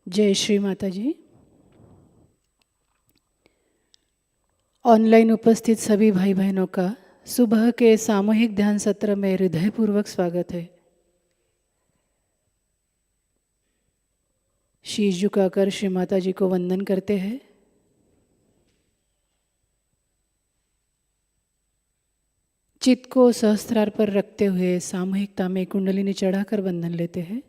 जय श्री माताजी। ऑनलाइन उपस्थित सभी भाई बहनों का सुबह के सामूहिक ध्यान सत्र में हृदयपूर्वक स्वागत है। शीश झुकाकर श्री माताजी को वंदन करते हैं। चित्त को सहस्त्रार पर रखते हुए सामूहिकता में कुंडलिनी चढ़ाकर वंदन लेते हैं।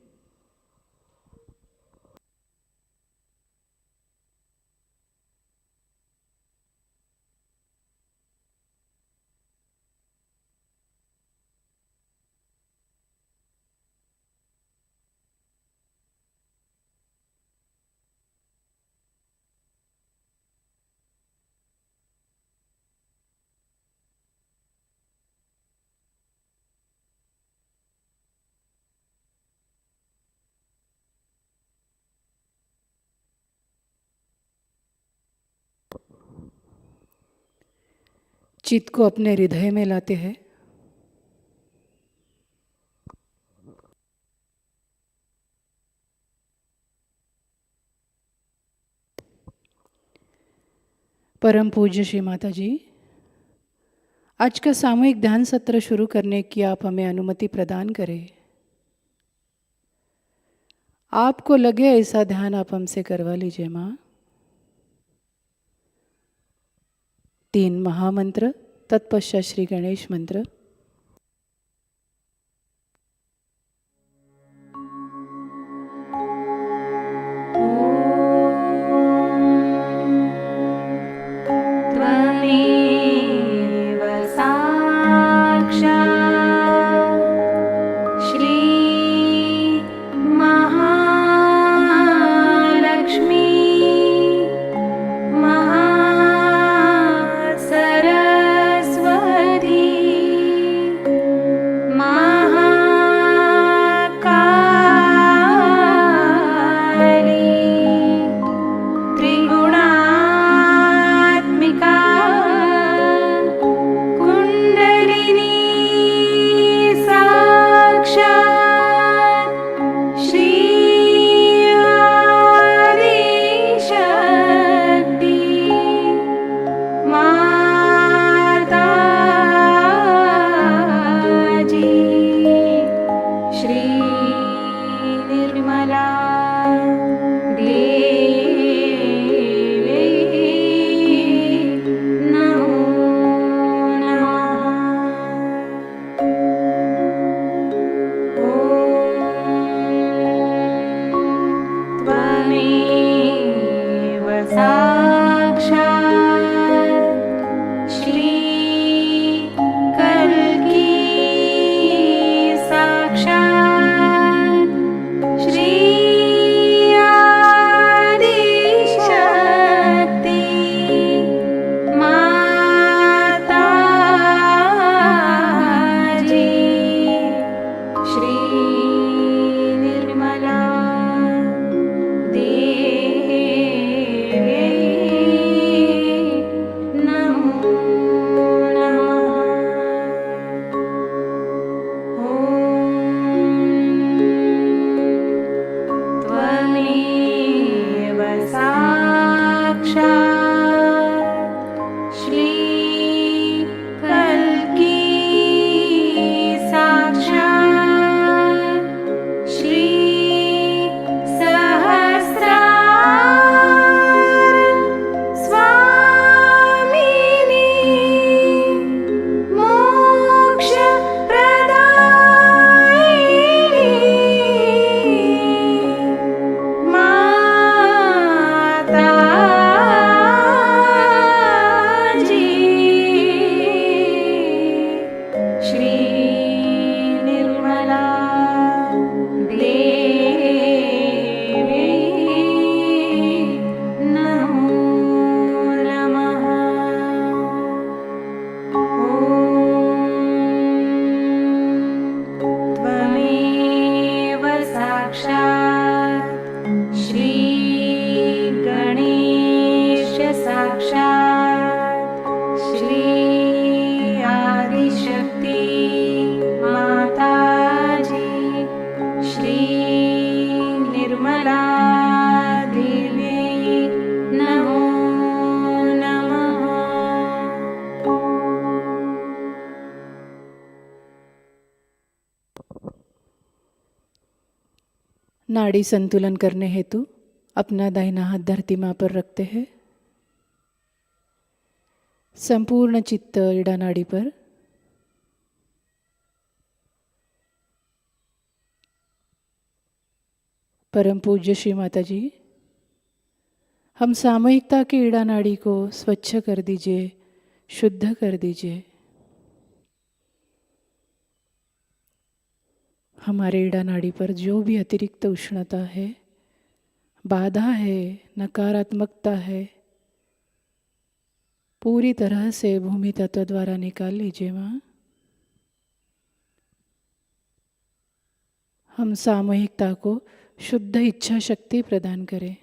चित्त को अपने हृदय में लाते हैं। परम पूज्य श्री माताजी, आज का सामूहिक ध्यान सत्र शुरू करने की आप हमें अनुमति प्रदान करें। आपको लगे ऐसा ध्यान आप हमसे करवा लीजिए माँ। 3 महामंत्र, तत्पश्चात श्री गणेश मंत्र। नाड़ी संतुलन करने हेतु अपना दाहिना हाथ धरती माँ पर रखते हैं। संपूर्ण चित्त ईड़ा नाड़ी पर। परम पूज्य श्री माता जी, हम सामूहिकता की ईड़ा नाड़ी को स्वच्छ कर दीजिए, शुद्ध कर दीजिए। हमारे ईड़ा नाड़ी पर जो भी अतिरिक्त उष्णता है, बाधा है, नकारात्मकता है, पूरी तरह से भूमि तत्व द्वारा निकाल लीजिए माँ। हम सामूहिकता को शुद्ध इच्छा शक्ति प्रदान करें।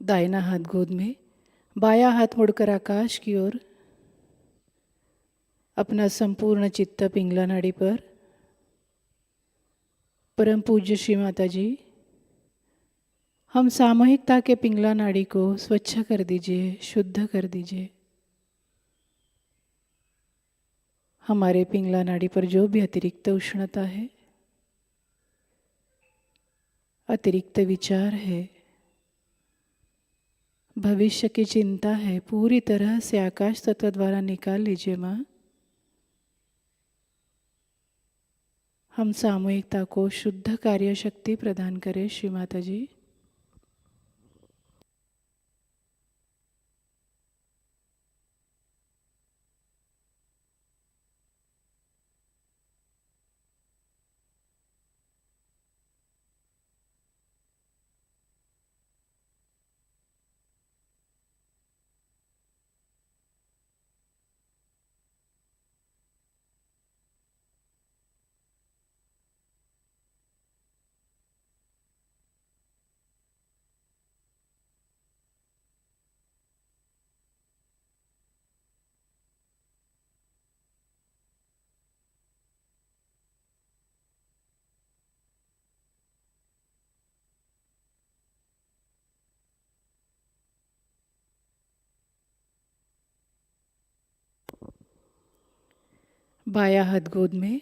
दाहिना हाथ गोद में, बायां हाथ मुड़कर आकाश की ओर। अपना संपूर्ण चित्त पिंगला नाड़ी पर। परम पूज्य श्री माता जी, हम सामूहिकता के पिंगला नाड़ी को स्वच्छ कर दीजिए, शुद्ध कर दीजिए। हमारे पिंगला नाड़ी पर जो भी अतिरिक्त उष्णता है, अतिरिक्त विचार है, भविष्य की चिंता है, पूरी तरह से आकाश तत्व द्वारा निकाल लीजिए माँ। हम सामूहिकता को शुद्ध कार्य शक्ति प्रदान करें श्री माता जी। बायां हाथ गोद में,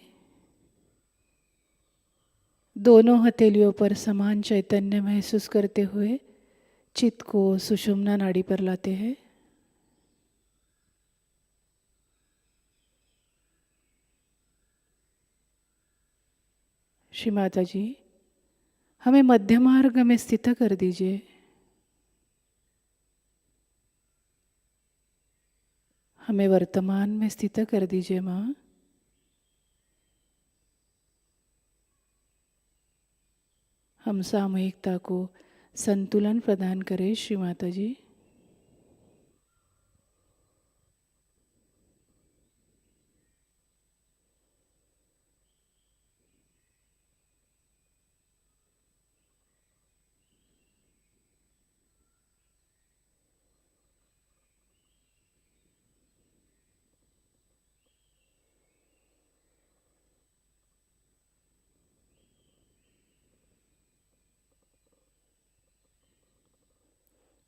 दोनों हथेलियों पर समान चैतन्य महसूस करते हुए चित्त को सुषुम्ना नाड़ी पर लाते हैं। श्री माता जी, हमें मध्य मार्ग में स्थित कर दीजिए। हमें वर्तमान में स्थित कर दीजिए माँ। हम सामूहिकता को संतुलन प्रदान करें श्री माता जी।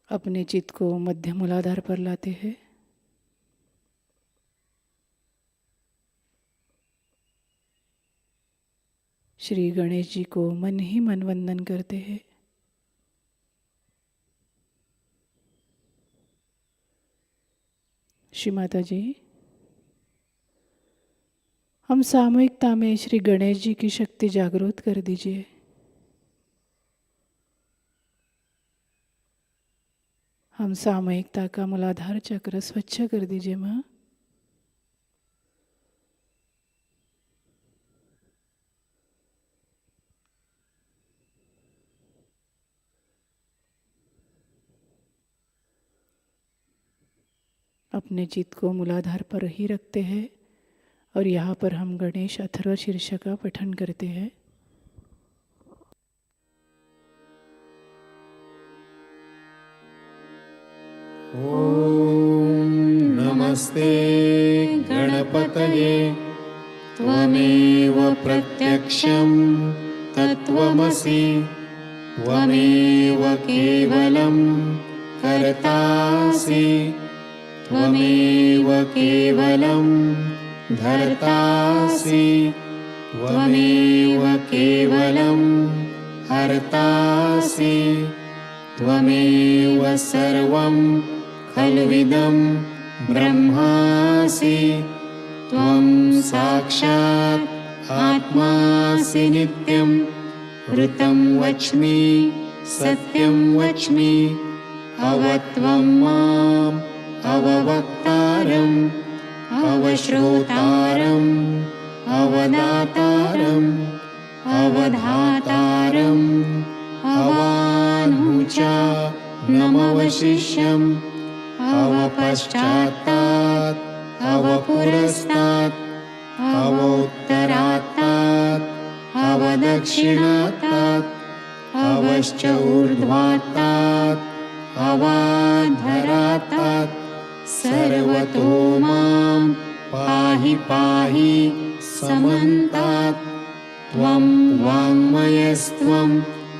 अपने चित्त को मध्य मूलाधार पर लाते हैं। श्री गणेश जी को मन ही मन वंदन करते हैं। श्री माता जी, हम सामूहिकता में श्री गणेश जी की शक्ति जागृत कर दीजिए। हम सामूहिकता का मूलाधार चक्र स्वच्छ कर दीजिए माँ। अपने चित्त को मूलाधार पर ही रखते हैं और यहाँ पर हम गणेश अथर्व शीर्ष का पठन करते हैं। ओम नमस्ते गणपतये त्वमेव प्रत्यक्षं तत्त्वमसि त्वमेव केवलं कर्तासि त्वमेव केवलं धर्तासि त्वमेव केवलं हर्तासि त्वमेव सर्वं खल्विदं ब्रह्मासि त्वं साक्षात् आत्मासि नित्यं ऋतं वच्मि सत्यं वच्मि अवत्वं माम् अववक्तारम् अवश्रोतारम् अवदातारम् अवधातारम् अवानुचा नमवशिष्यम् अवपश्चात्तात् अवपुरस्तात् अवोत्तरात्तात् अवदक्षिणात्तात् अवश्च ऊर्ध्वात्तात् अवाधरात्तात् सर्वतो मां पाहि पाहि समन्तात् त्वं वाङ्मयस्त्वं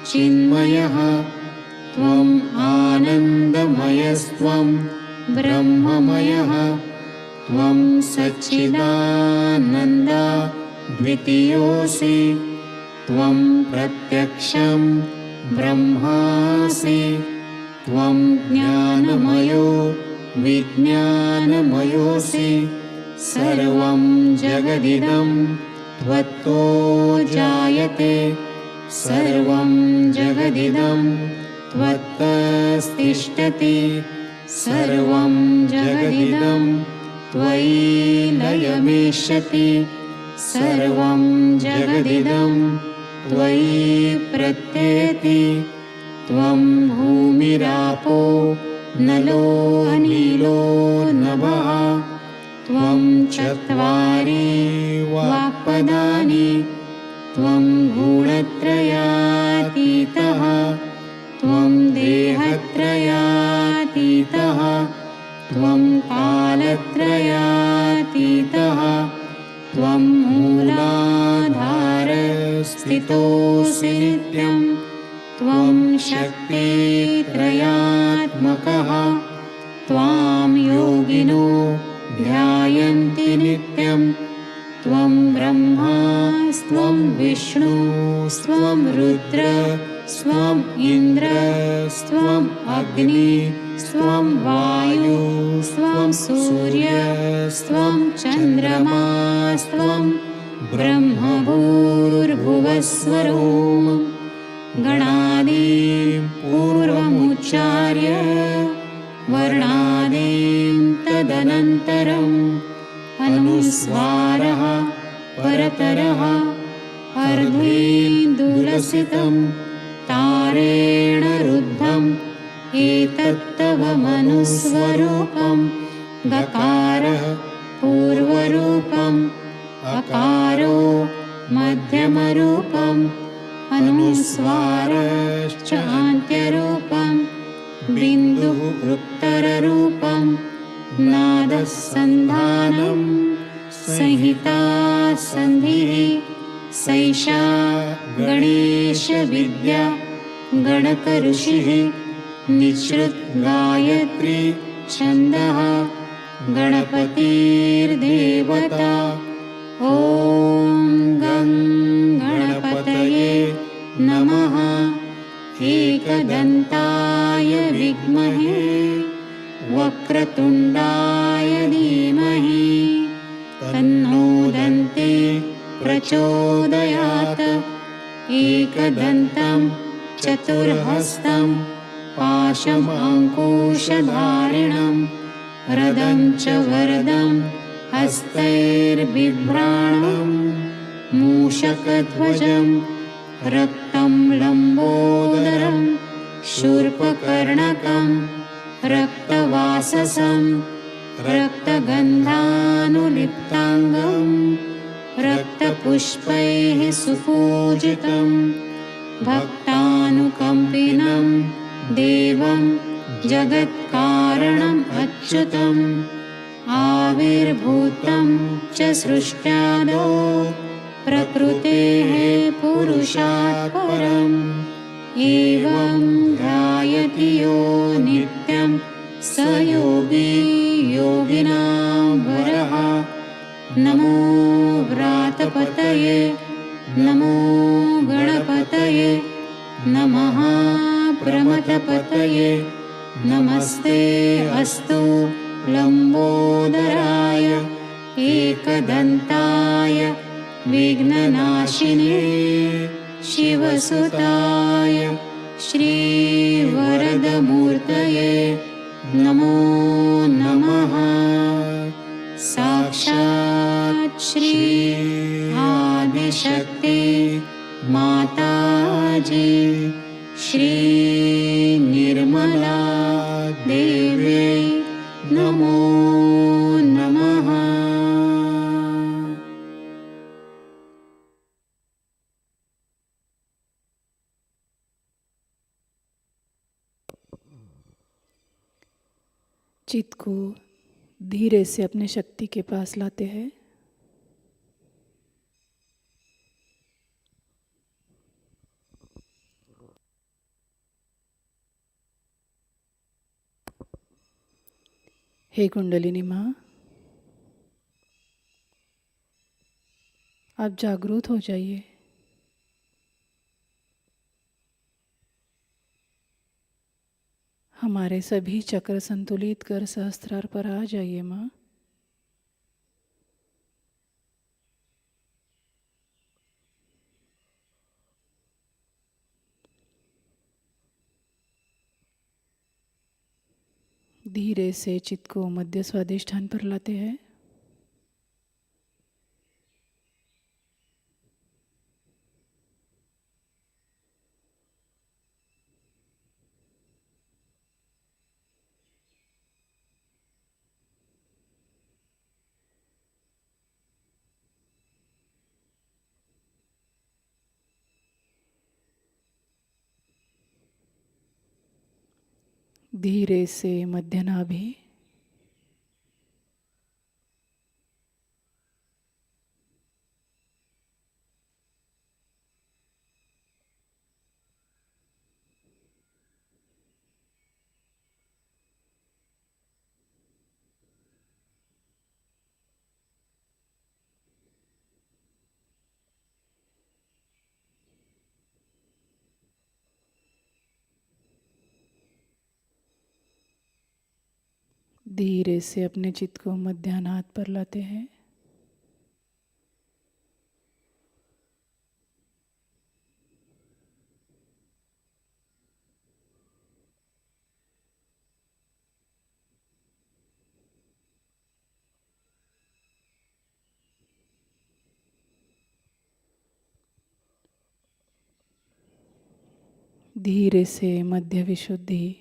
चिन्मयः त्वम् आनन्दमयस्त्वं ब्रह्ममयः त्वं सच्चिदानन्दा द्वितीयोऽसि त्वं प्रत्यक्षं ब्रह्मासि त्वं ज्ञानमयो विज्ञानमयोऽसि सर्वं जगदिदं त्वत्तो जायते सर्वं जगदिदं त्वत्तस्तिष्ठति सर्वं जगदिदं त्वयि लयमेष्यति सर्वं जगदिदं त्वयि प्रत्येति त्वं भूमिरापो नलो अनिलो नभः त्वं चत्वारि वाक्पदानि त्वं गुणत्रयातीतः त्वं देहत्रयातीतः त्वं कालत्रयातीतः त्वं मूलाधारस्थितोऽसि नित्यं त्वं शक्तित्रयात्मकः त्वां योगिनो ध्यायन्ति नित्यं त्वं ब्रह्मा स्वं विष्णु स्वं रुद्र स्वं इन्द्र स्वं अग्नि स्वं वायु स्वं सूर्य स्वं चन्द्रमा स्वं ब्रह्मभूर्भुवस्वरोम गणादीं पूर्वमुच्चार्य वर्णादीं तदनन्तरम् अनुस्वारः परतरः अर्धेन्दुलसितं तारेण रुद्धम् एतत्तव मनुस्वरूपं गकारः पूर्वरूपम् अकारो मध्यमरूपम् अनुस्वारश्च अन्त्यरूपं बिन्दुः उत्तररूपं नादः सन्धानं संहिता सन्धिः सैषा गणेशविद्या गणकऋषिः निःसृत गायत्री छन्दः गणपतिर्देवता ॐ गं गणपतये नमः एकदन्ताय विद्महे वक्रतुण्डाय धीमहि तन्नो दन्ते प्रचोदयात् एकदन्तं चतुर्हस्तं पाशमङ्कुशधारिणं रदं च वरदं हस्तैर्बिभ्राणं मूषकध्वजं रक्तं लम्बोदरं शूर्पकर्णकं रक्तवाससं रक्तगन्धानुलिप्ताङ्गं रक्तपुष्पैः सुपूजितं भक्तानुकम्पिनं देवं जगत्कारणम् अच्युतम् आविर्भूतं च सृष्ट्यादौ प्रकृतेः पुरुषात् परम् एवं ध्यायति यो नित्यं स योगी योगिनां वरः। नमो व्रातपतये नमो गणपतये नमः प्रमथपतये नमस्ते अस्तु लम्बोदराय एकदन्ताय विघ्ननाशिने शिवसुताय श्रीवरदमूर्तये नमो नमः। साक्षात् श्री आदिशक्ति माताजी श्री निर्मला देव्यै नमो नमः। चित्त को धीरे से अपने शक्ति के पास लाते हैं। हे कुंडलिनी माँ, आप जागरूक हो जाइए। हमारे सभी चक्र संतुलित कर सहस्त्रार पर आ जाइए माँ। धीरे से चित्त को मध्य स्वादिष्ठान पर लाते हैं। धीरे से मध्य नाभि, धीरे से अपने चित्त को मध्याह्नाद पर लाते हैं। धीरे से मध्य विशुद्धि,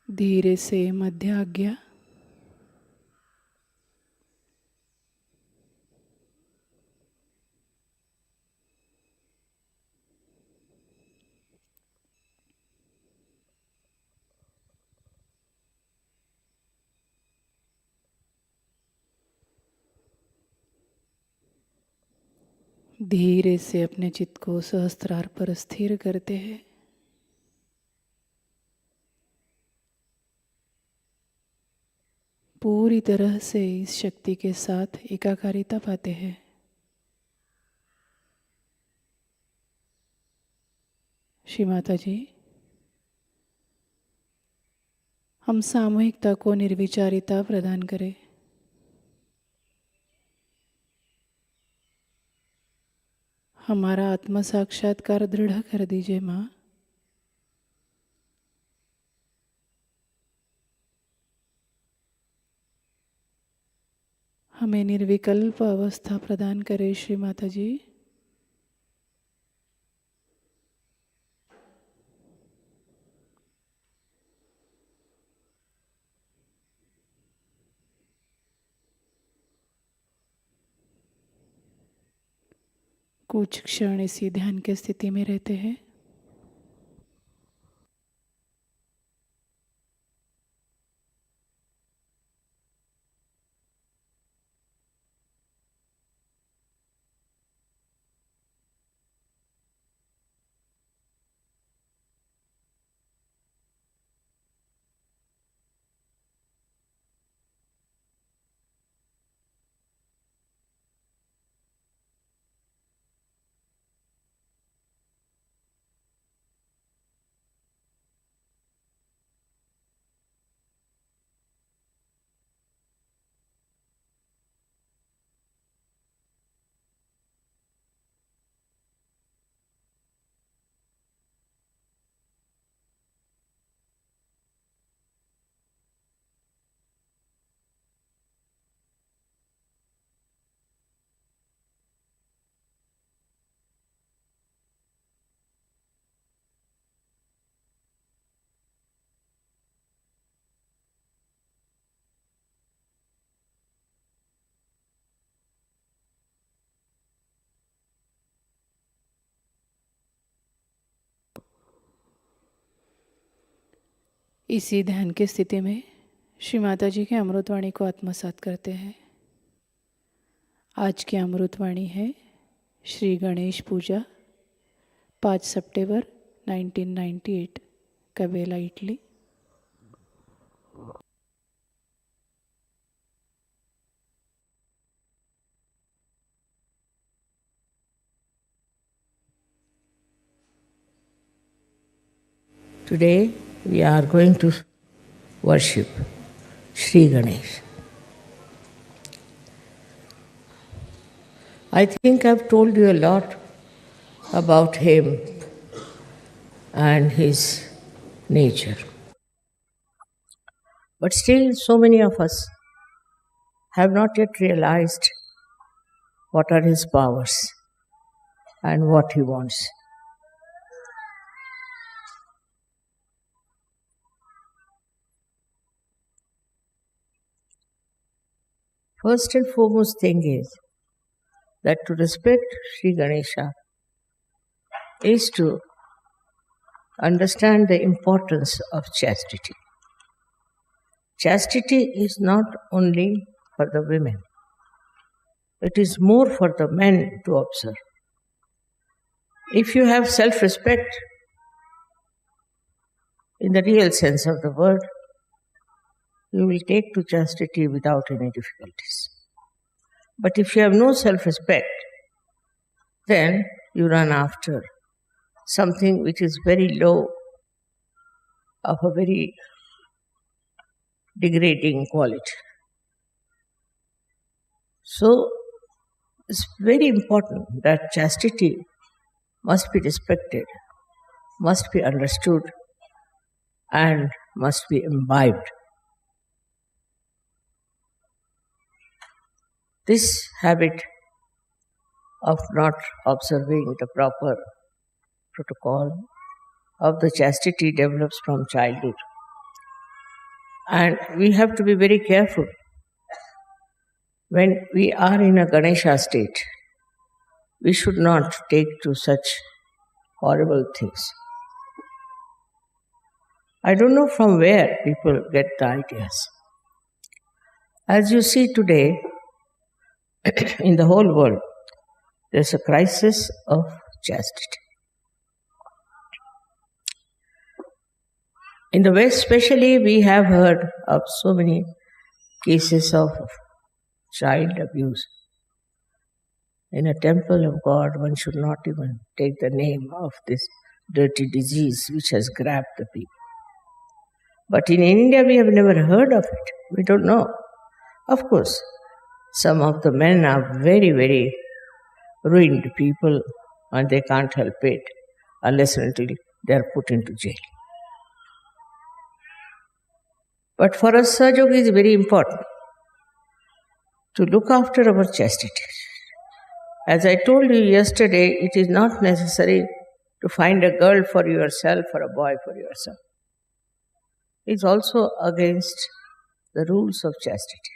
धीरे से मध्य आज्ञा, धीरे से अपने चित्त को सहस्त्रार पर स्थिर करते हैं। पूरी तरह से इस शक्ति के साथ एकाकारिता पाते हैं। श्री माता जी, हम सामूहिकता को निर्विचारिता प्रदान करें। हमारा आत्म साक्षात्कार दृढ़ कर दीजिए माँ। हमें निर्विकल्प अवस्था प्रदान करें श्री माता जी। कुछ क्षण इसी ध्यान की स्थिति में रहते हैं। इसी ध्यान की स्थिति में श्री माता जी के अमृतवाणी को आत्मसात करते हैं। आज की अमृतवाणी है श्री गणेश पूजा 5 सितंबर 1998, कबेला, Italy. Today we are going to worship Shri Ganesha. I think I've told you a lot about him and his nature. But still, so many of us have not yet realized what are his powers and what he wants. First and foremost thing is that to respect Shri Ganesha is to understand the importance of chastity. Chastity is not only for the women, it is more for the men to observe. If you have self-respect in the real sense of the word, you will take to chastity without any difficulties. But if you have no self-respect, then you run after something which is very low, of a very degrading quality. So, it's very important that chastity must be respected, must be understood, and must be imbibed. This habit of not observing the proper protocol of the chastity develops from childhood. And we have to be very careful when we are in a Ganesha state. We should not take to such horrible things. I don't know from where people get the ideas. As you see today, in the whole world, there's a crisis of chastity. In the West especially, we have heard of so many cases of child abuse. In a temple of God, one should not even take the name of this dirty disease which has grabbed the people. But in India, we have never heard of it. We don't know. Of course, some of the men are very, very ruined people and they can't help it unless and until they are put into jail. But for us, Sahajayoga is very important to look after our chastity. As I told you yesterday, it is not necessary to find a girl for yourself or a boy for yourself. It's also against the rules of chastity.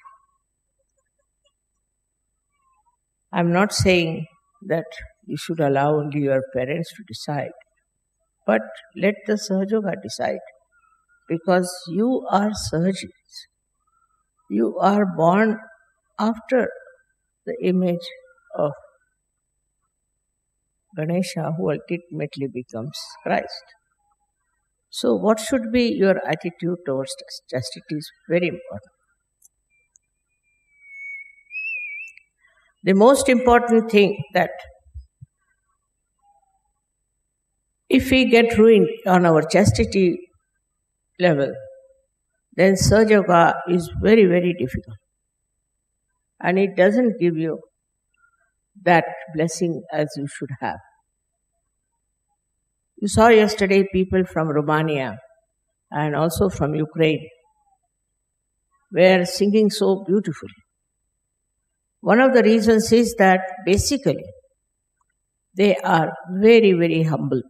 I'm not saying that you should allow only your parents to decide, but let the Sahajayoga decide, because you are Sahajis. You are born after the image of Ganesha, who ultimately becomes Christ. So what should be your attitude towards chastity is very important. The most important thing that if we get ruined on our chastity level, then Sahajayoga is very, very difficult. And it doesn't give you that blessing as you should have. You saw yesterday people from Romania and also from Ukraine were singing so beautifully. One of the reasons is that basically they are very, very humble.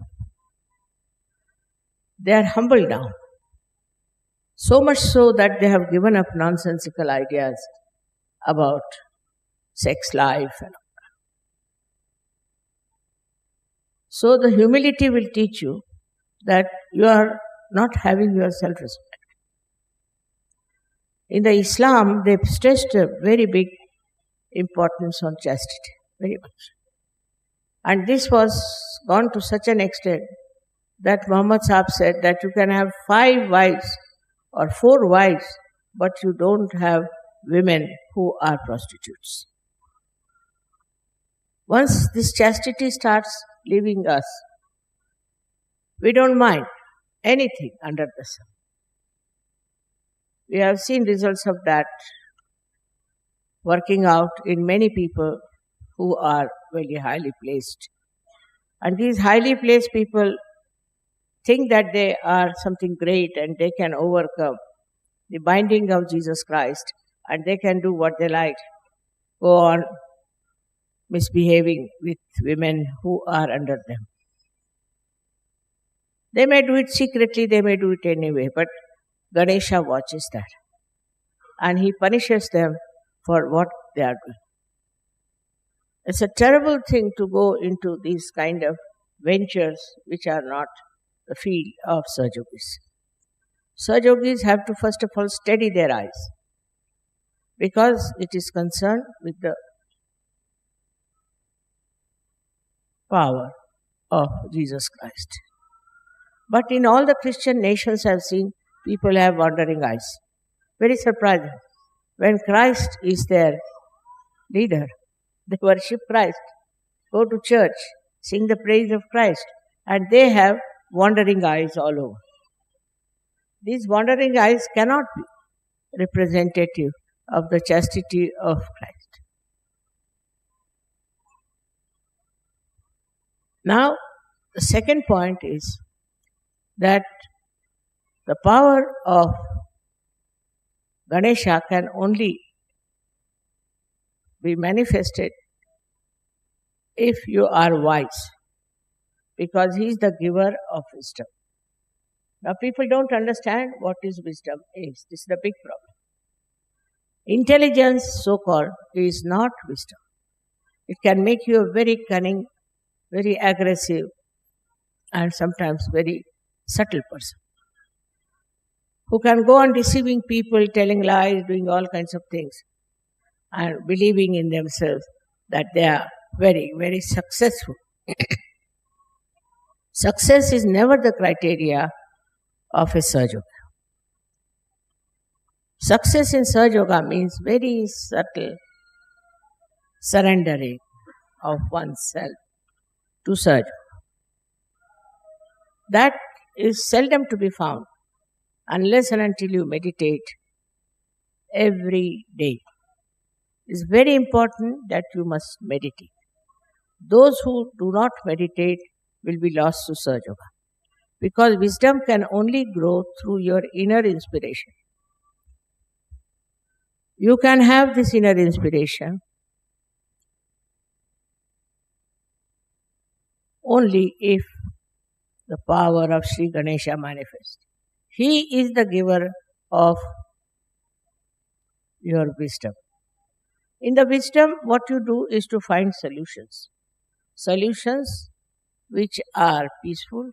They are humbled down. So much so that they have given up nonsensical ideas about sex life and all. So the humility will teach you that you are not having your self-respect. In the Islam, they stressed a very big importance on chastity, very much. And this was gone to such an extent that Muhammad Sahib said that you can have 5 wives or 4 wives, but you don't have women who are prostitutes. Once this chastity starts leaving us, we don't mind anything under the sun. We have seen results of that working out in many people who are very highly placed. And these highly placed people think that they are something great and they can overcome the binding of Jesus Christ and they can do what they like, go on misbehaving with women who are under them. They may do it secretly, they may do it anyway, but Ganesha watches that. And he punishes them for what they are doing. It's a terrible thing to go into these kind of ventures which are not the field of Sahajogis. Sahajogis have to first of all steady their eyes, because it is concerned with the power of Jesus Christ. But in all the Christian nations I've seen, people have wandering eyes. Very surprising. When Christ is their leader, they worship Christ, go to church, sing the praise of Christ, and they have wandering eyes all over. These wandering eyes cannot be representative of the chastity of Christ. Now, the second point is that the power of Ganesha can only be manifested if you are wise, because he is the giver of wisdom. Now, people don't understand what is wisdom is. This is the big problem. Intelligence, so-called, is not wisdom. It can make you a very cunning, very aggressive, and sometimes very subtle person who can go on deceiving people, telling lies, doing all kinds of things, and believing in themselves that they are very, very successful. Success is never the criteria of a Sahajayoga. Success in Sahajayoga means very subtle surrendering of oneself to Sahajayoga. That is seldom to be found unless and until you meditate every day. It's very important that you must meditate. Those who do not meditate will be lost to Sahajayoga, because wisdom can only grow through your inner inspiration. You can have this inner inspiration only if the power of Shri Ganesha manifests. He is the giver of your wisdom. In the wisdom, what you do is to find solutions. Solutions which are peaceful,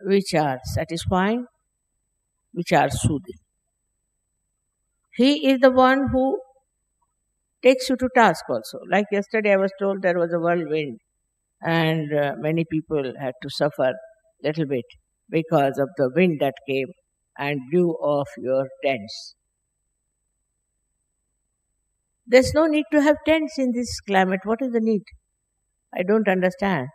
which are satisfying, which are soothing. He is the one who takes you to task also. Like yesterday I was told there was a whirlwind and many people had to suffer a little bit because of the wind that came and blew off your tents. There's no need to have tents in this climate. What is the need? I don't understand.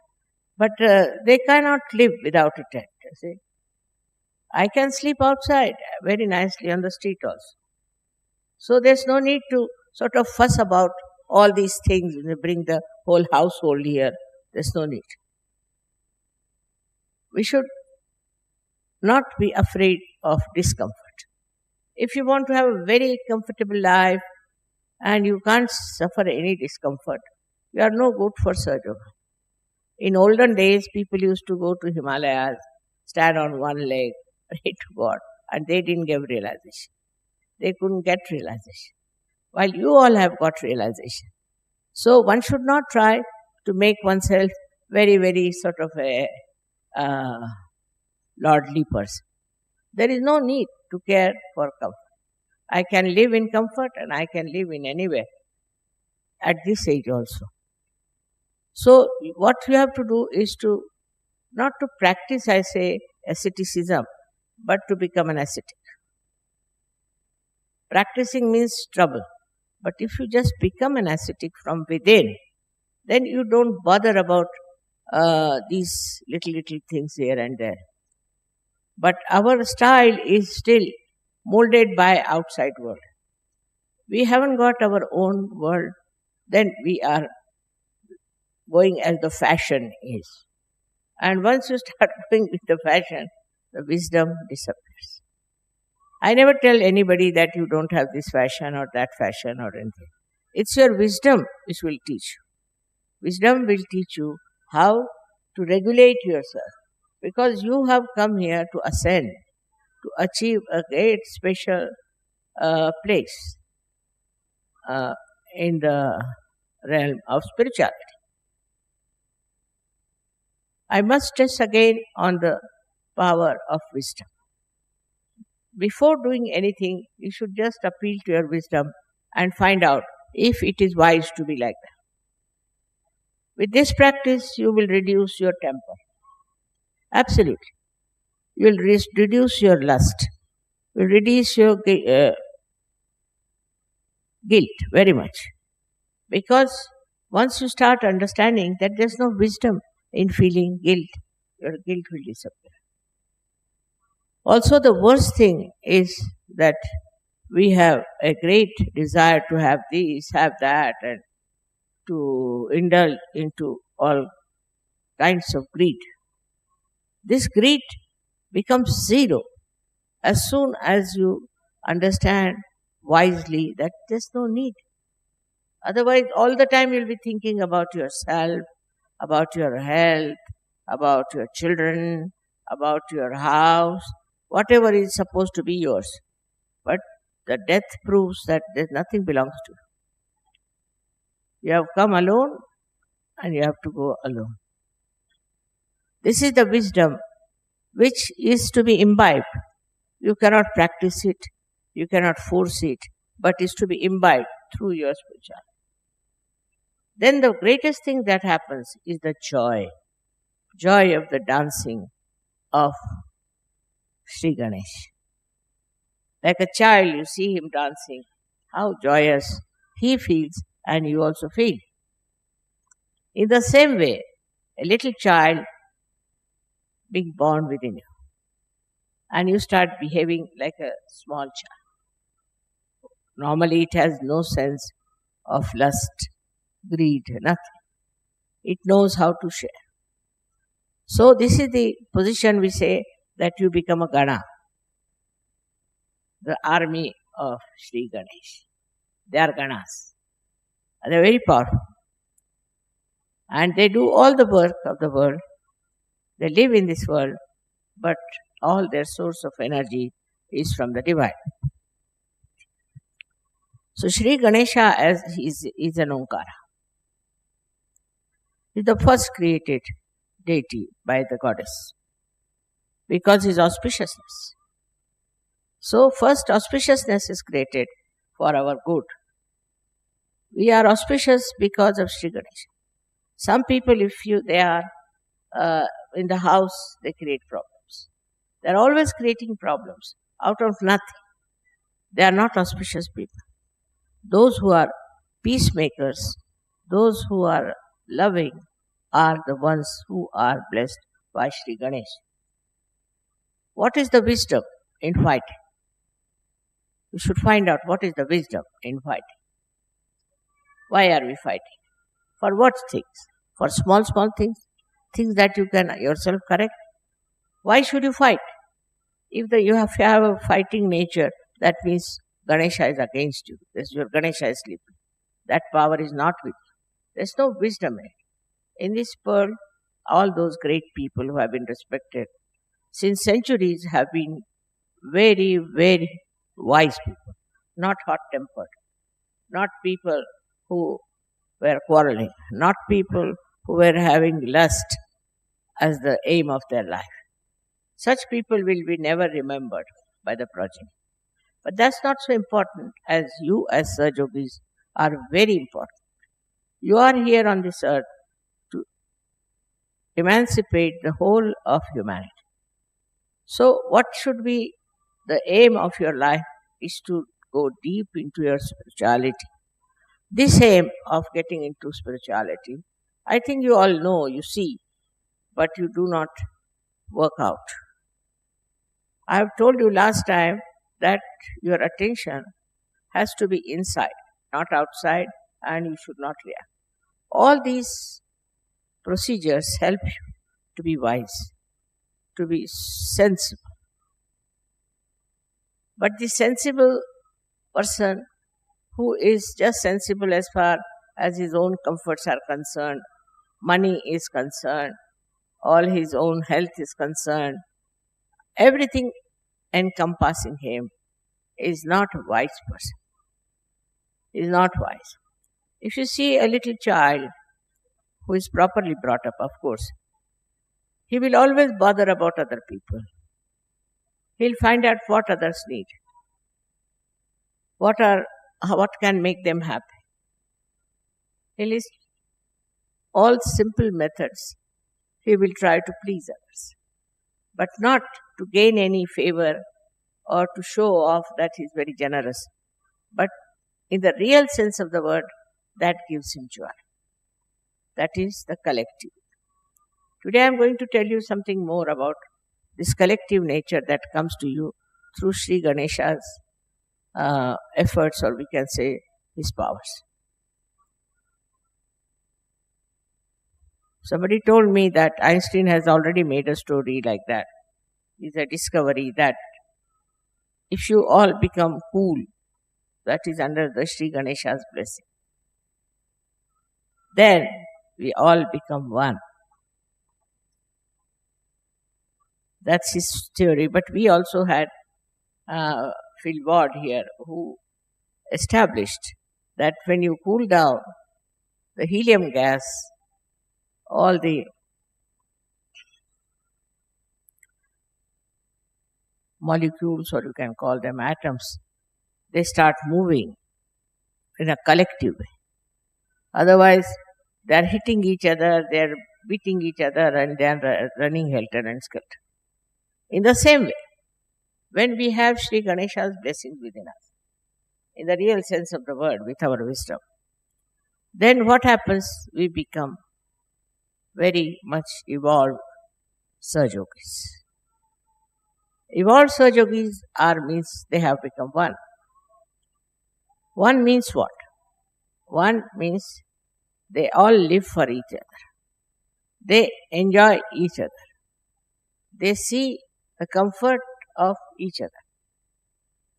But they cannot live without a tent, you see. I can sleep outside very nicely on the street also. So there's no need to sort of fuss about all these things when you bring the whole household here. There's no need. We should not be afraid of discomfort. If you want to have a very comfortable life and you can't suffer any discomfort, you are no good for Sahajayoga. In olden days, people used to go to Himalayas, stand on one leg, pray to God, and they didn't get realization. They couldn't get realization. While you all have got realization. So one should not try to make oneself very, very sort of a lordly person. There is no need to care for comfort. I can live in comfort and I can live in anywhere at this age also. So what you have to do is to not to practice, I say, asceticism, but to become an ascetic. Practicing means trouble. But if you just become an ascetic from within, then you don't bother about these little things here and there. But our style is still molded by outside world. We haven't got our own world, then we are going as the fashion is. And once you start going with the fashion, the wisdom disappears. I never tell anybody that you don't have this fashion or that fashion or anything. It's your wisdom which will teach you. Wisdom will teach you how to regulate yourself, because you have come here to ascend, to achieve a great special place in the realm of spirituality. I must stress again on the power of wisdom. Before doing anything, you should just appeal to your wisdom and find out if it is wise to be like that. With this practice, you will reduce your temper. Absolutely. You will reduce your lust. You will reduce your guilt very much. Because once you start understanding that there's no wisdom in feeling guilt, your guilt will disappear. Also, the worst thing is that we have a great desire to have this, have that, and to indulge into all kinds of greed. This greed becomes zero as soon as you understand wisely that there's no need. Otherwise, all the time you'll be thinking about yourself, about your health, about your children, about your house, whatever is supposed to be yours. But the death proves that nothing belongs to you. You have come alone and you have to go alone. This is the wisdom which is to be imbibed. You cannot practice it, you cannot force it, but is to be imbibed through your spirituality. Then the greatest thing that happens is the joy of the dancing of Shri Ganesh. Like a child, you see him dancing, how joyous he feels, and you also feel. In the same way, a little child being born within you, and you start behaving like a small child. Normally, it has no sense of lust, greed, nothing. It knows how to share. So, this is the position we say that you become a Gana, the army of Shri Ganesh. They are Ganas. They are very powerful. And they do all the work of the world. They live in this world, but all their source of energy is from the divine. So Shri Ganesha is an Omkara. He is the first created deity by the goddess because his auspiciousness. So first auspiciousness is created for our good. We are auspicious because of Shri Ganesha. Some people, they are in the house, they create problems. They are always creating problems out of nothing. They are not auspicious people. Those who are peacemakers, those who are loving, are the ones who are blessed by Shri Ganesha. What is the wisdom in fighting? We should find out what is the wisdom in fighting. Why are we fighting? For what things? For small things? Things that you can yourself correct? Why should you fight? If you have a fighting nature, that means Ganesha is against you. Your Ganesha is sleeping. That power is not with you. There's no wisdom in it. In this world, all those great people who have been respected since centuries have been very, very wise people, not hot-tempered, not people who were quarreling, not people who were having lust as the aim of their life. Such people will be never remembered by the progeny. But that's not so important as you as Sahajogis are very important. You are here on this earth to emancipate the whole of humanity. So what should be the aim of your life is to go deep into your spirituality. This aim of getting into spirituality, I think you all know, you see, but you do not work out. I have told you last time that your attention has to be inside, not outside, and you should not react. All these procedures help you to be wise, to be sensible. But the sensible person who is just sensible as far as his own comforts are concerned, money is concerned, all his own health is concerned, everything encompassing him is not a wise person. He is not wise. If you see a little child who is properly brought up, of course, he will always bother about other people. He'll find out what others need, what can make them happy. He'll list all simple methods. He will try to please others, but not to gain any favor or to show off that he is very generous. But in the real sense of the word, that gives him joy. That is the collective. Today I am going to tell you something more about this collective nature that comes to you through Shri Ganesha's efforts, or we can say his powers. Somebody told me that Einstein has already made a story like that. It's a discovery that if you all become cool, that is under the Shri Ganesha's blessing, then we all become one. That's his theory. But we also had Phil Ward here, who established that when you cool down the helium gas, all the molecules, or you can call them atoms, they start moving in a collective way. Otherwise, they are hitting each other, they are beating each other, and they are running helter and skelter. In the same way, when we have Shri Ganesha's blessings within us, in the real sense of the word, with our wisdom, then what happens? We become very much evolved Sahajogis. Evolved Sahajogis means they have become one. One means what? One means they all live for each other. They enjoy each other. They see the comfort of each other.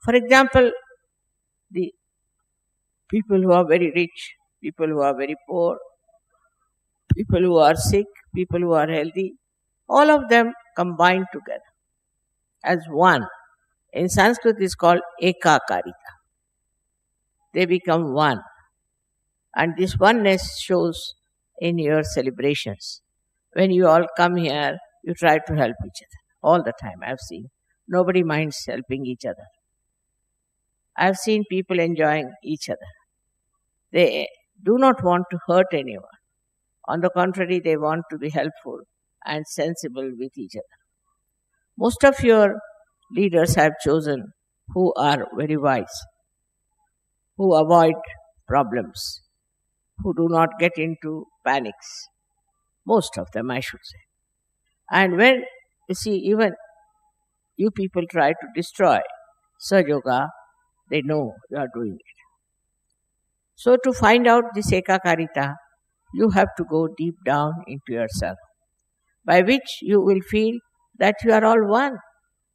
For example, the people who are very rich, people who are very poor, people who are sick, people who are healthy, all of them combine together as one. In Sanskrit it is called Ekakarita. They become one. And this oneness shows in your celebrations. When you all come here, you try to help each other. All the time, I've seen. Nobody minds helping each other. I've seen people enjoying each other. They do not want to hurt anyone. On the contrary, they want to be helpful and sensible with each other. Most of your leaders have chosen who are very wise, who avoid problems, who do not get into panics. Most of them, I should say. And when, you see, even you people try to destroy Sahajayoga, they know you are doing it. So to find out this Ekakarita, you have to go deep down into yourself, by which you will feel that you are all one.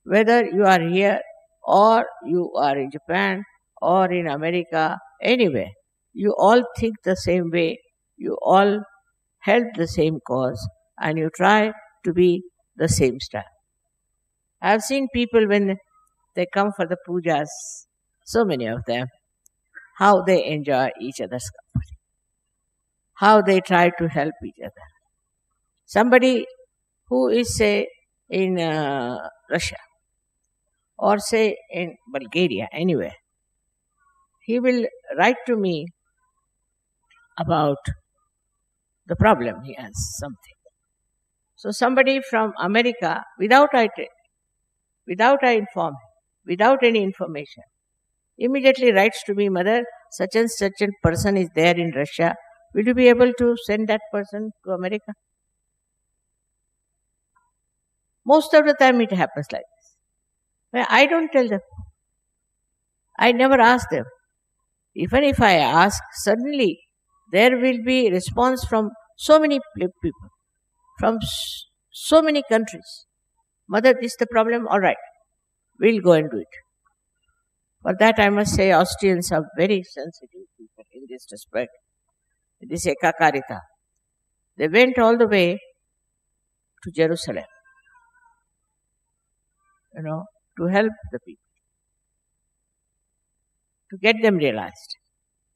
Whether you are here or you are in Japan or in America, anywhere, you all think the same way, you all help the same cause, and you try to be the same style. I have seen people when they come for the pujas, so many of them, how they enjoy each other's company, how they try to help each other. Somebody who is, say, in Russia, or say in Bulgaria, anywhere, he will write to me about the problem he has, something. So somebody from America, without I inform him, without any information, immediately writes to me, Mother, such and such a person is there in Russia. Will you be able to send that person to America? Most of the time it happens like this. Well, I don't tell them. I never ask them. Even if I ask, suddenly there will be response from so many people, from so many countries. Mother, this is the problem? All right, we'll go and do it. For that I must say Austrians are very sensitive people in this respect. This Ekakarita. They went all the way to Jerusalem, to help the people, to get them realized.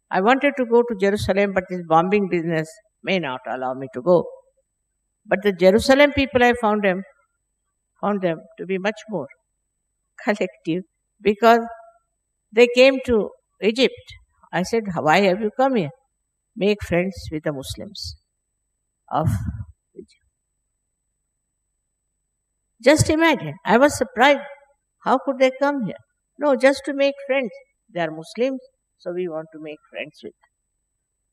I wanted to go to Jerusalem, but this bombing business may not allow me to go. But the Jerusalem people, I found them to be much more collective, because they came to Egypt. I said, why have you come here? Make friends with the Muslims of Egypt. Just imagine, I was surprised. How could they come here? No, just to make friends. They are Muslims, so we want to make friends with them.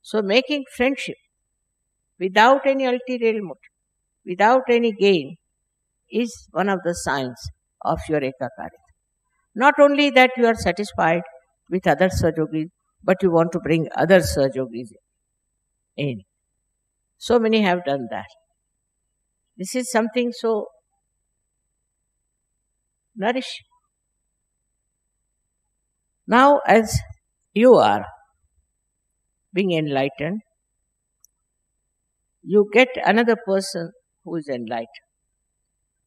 So making friendship without any ulterior motive, without any gain, is one of the signs of your Ekakarita. Not only that you are satisfied with other Sahajogis, but you want to bring other Sahajogis in. So many have done that. This is something so nourishing. Now, as you are being enlightened, you get another person who is enlightened.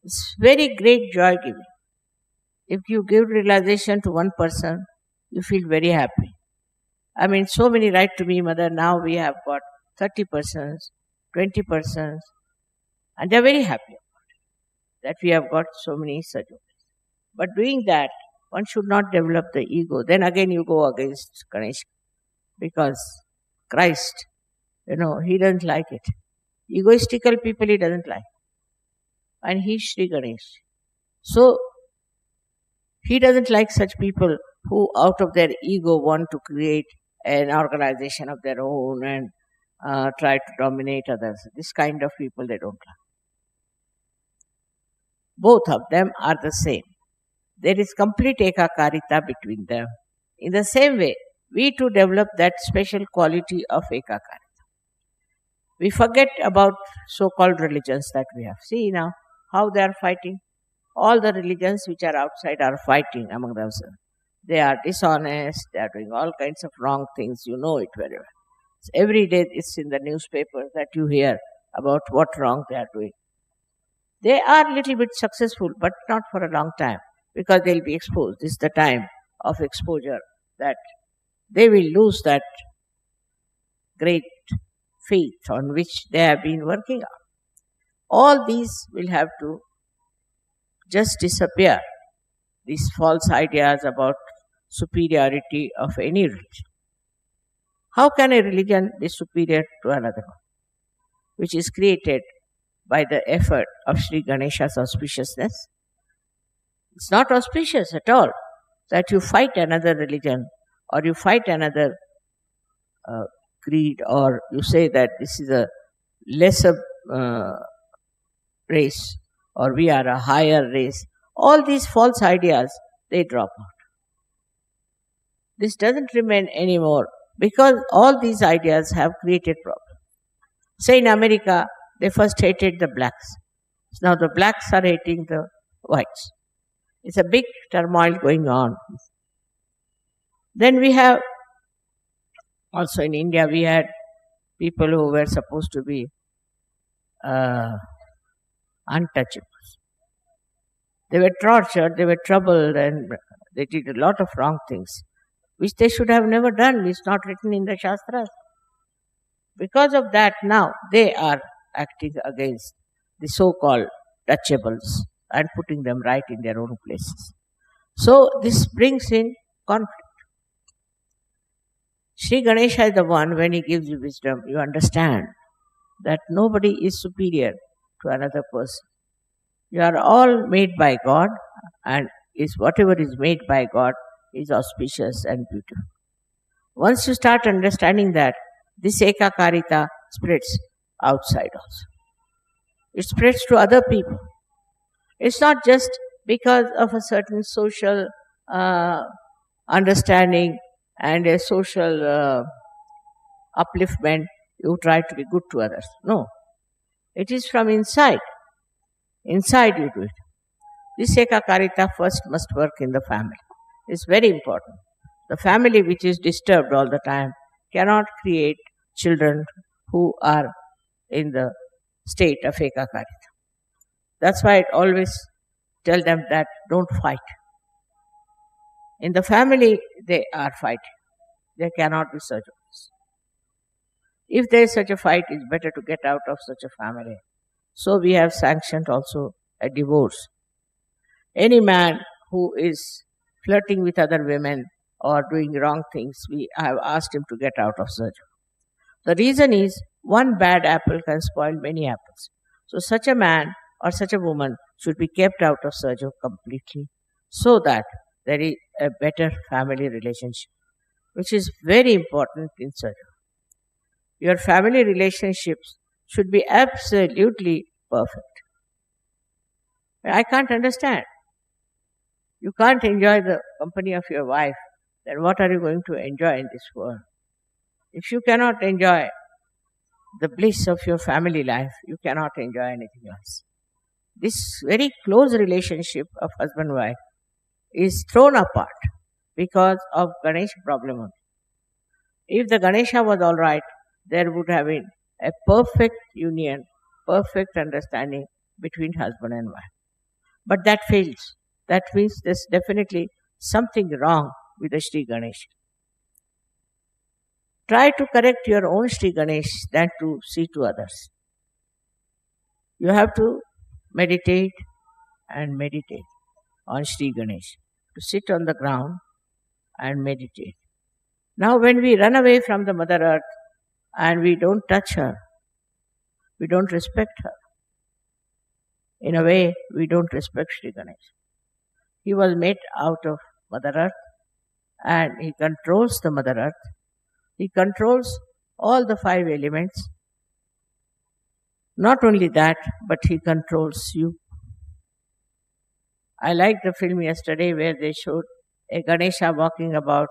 It's very great joy giving. If you give realization to one person, you feel very happy. I mean, so many write to me, Mother, now we have got 30 persons, 20 persons, and they are very happy about it, that we have got so many Sahajogis. But doing that, one should not develop the ego. Then again you go against Ganesha, because Christ, he doesn't like it. Egoistical people he doesn't like. And he is Shri Ganesh. So, He doesn't like such people who, out of their ego, want to create an organization of their own and try to dominate others. This kind of people they don't like. Both of them are the same. There is complete Ekakarita between them. In the same way, we too develop that special quality of Ekakarita. We forget about so-called religions that we have. See now how they are fighting. All the religions which are outside are fighting among themselves. They are dishonest, they are doing all kinds of wrong things, you know it very well. So every day it's in the newspaper that you hear about what wrong they are doing. They are a little bit successful, but not for a long time, because they'll be exposed. This is the time of exposure that they will lose that great faith on which they have been working on. All these will have to just disappear, these false ideas about superiority of any religion. How can a religion be superior to another one, which is created by the effort of Shri Ganesha's auspiciousness? It's not auspicious at all that you fight another religion or you fight another creed, or you say that this is a lesser race or we are a higher race. All these false ideas, they drop out. This doesn't remain anymore because all these ideas have created problems. Say in America, they first hated the blacks. Now the blacks are hating the whites. It's a big turmoil going on. Then we have, also in India, we had people who were supposed to be untouchables. They were tortured, they were troubled, and they did a lot of wrong things, which they should have never done. It's not written in the Shastras. Because of that, now they are acting against the so-called touchables and putting them right in their own places. So this brings in conflict. Shri Ganesha is the one, when he gives you wisdom, you understand that nobody is superior to another person. You are all made by God, and whatever is made by God is auspicious and beautiful. Once you start understanding that, this Ekakarita spreads outside also. It spreads to other people. It's not just because of a certain social understanding and a social upliftment you try to be good to others. No. It is from inside. Inside you do it. This Ekakarita first must work in the family. It's very important. The family which is disturbed all the time cannot create children who are in the state of Ekakarita. That's why I always tell them that don't fight. In the family, they are fighting. There cannot be such a thing. If there is such a fight, it's better to get out of such a family. So we have sanctioned also a divorce. Any man who is flirting with other women or doing wrong things, we have asked him to get out of such. The reason is, one bad apple can spoil many apples. So such a man or such a woman should be kept out of Sahajayoga completely, so that there is a better family relationship, which is very important in Sahajayoga. Your family relationships should be absolutely perfect. I can't understand. You can't enjoy the company of your wife, then what are you going to enjoy in this world? If you cannot enjoy the bliss of your family life, you cannot enjoy anything else. This very close relationship of husband-wife is thrown apart because of Ganesha problem. If the Ganesha was all right, there would have been a perfect union, perfect understanding between husband and wife. But that fails. That means there's definitely something wrong with the Shri Ganesha. Try to correct your own Shri Ganesh than to see to others. You have to meditate and meditate on Shri Ganesh. To sit on the ground and meditate. Now when we run away from the Mother Earth and we don't touch her, we don't respect her. In a way, we don't respect Shri Ganesh. He was made out of Mother Earth, and he controls the Mother Earth. He controls all the 5 elements. Not only that, but he controls you. I liked the film yesterday where they showed a Ganesha walking about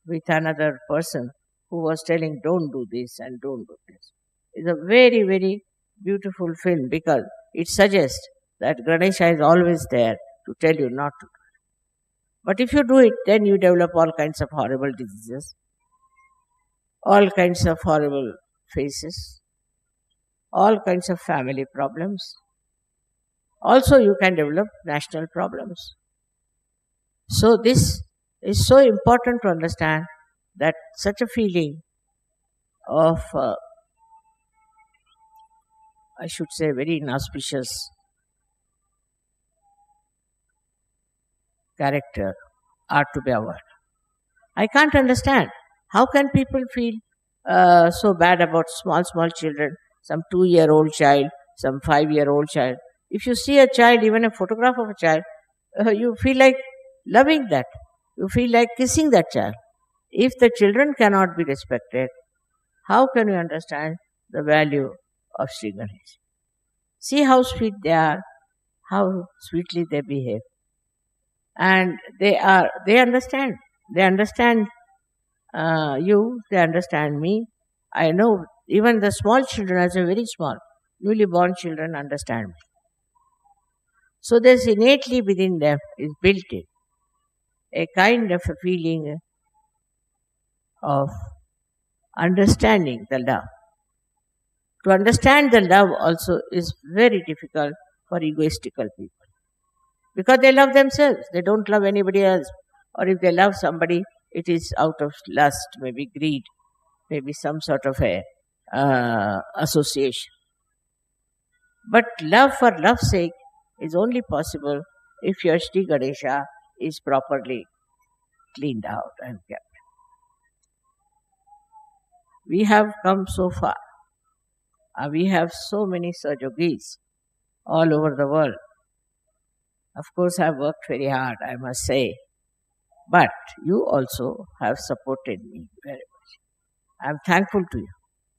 with another person who was telling, don't do this and don't do this. It's a very, very beautiful film because it suggests that Ganesha is always there to tell you not to do it. But if you do it, then you develop all kinds of horrible diseases, all kinds of horrible faces, all kinds of family problems. Also, you can develop national problems. So this is so important to understand that such a feeling of, I should say, very inauspicious character are to be avoided. I can't understand. How can people feel so bad about small children, some 2-year-old child, some 5-year-old child? If you see a child, even a photograph of a child, you feel like loving that. You feel like kissing that child. If the children cannot be respected, how can you understand the value of Sri Ganesha? See how sweet they are, how sweetly they behave. And they understand. They understand you, they understand me. I know even the small children, as a very small, newly born children, understand me. So there's innately within them is built in a kind of a feeling of understanding the love. To understand the love also is very difficult for egoistical people because they love themselves. They don't love anybody else. Or if they love somebody, it is out of lust, maybe greed, maybe some sort of a association. But love for love's sake is only possible if your Shri Ganesha is properly cleaned out and kept. We have come so far. We have so many Sahajogis all over the world. Of course, I've worked very hard, I must say. But you also have supported me very much. I'm thankful to you.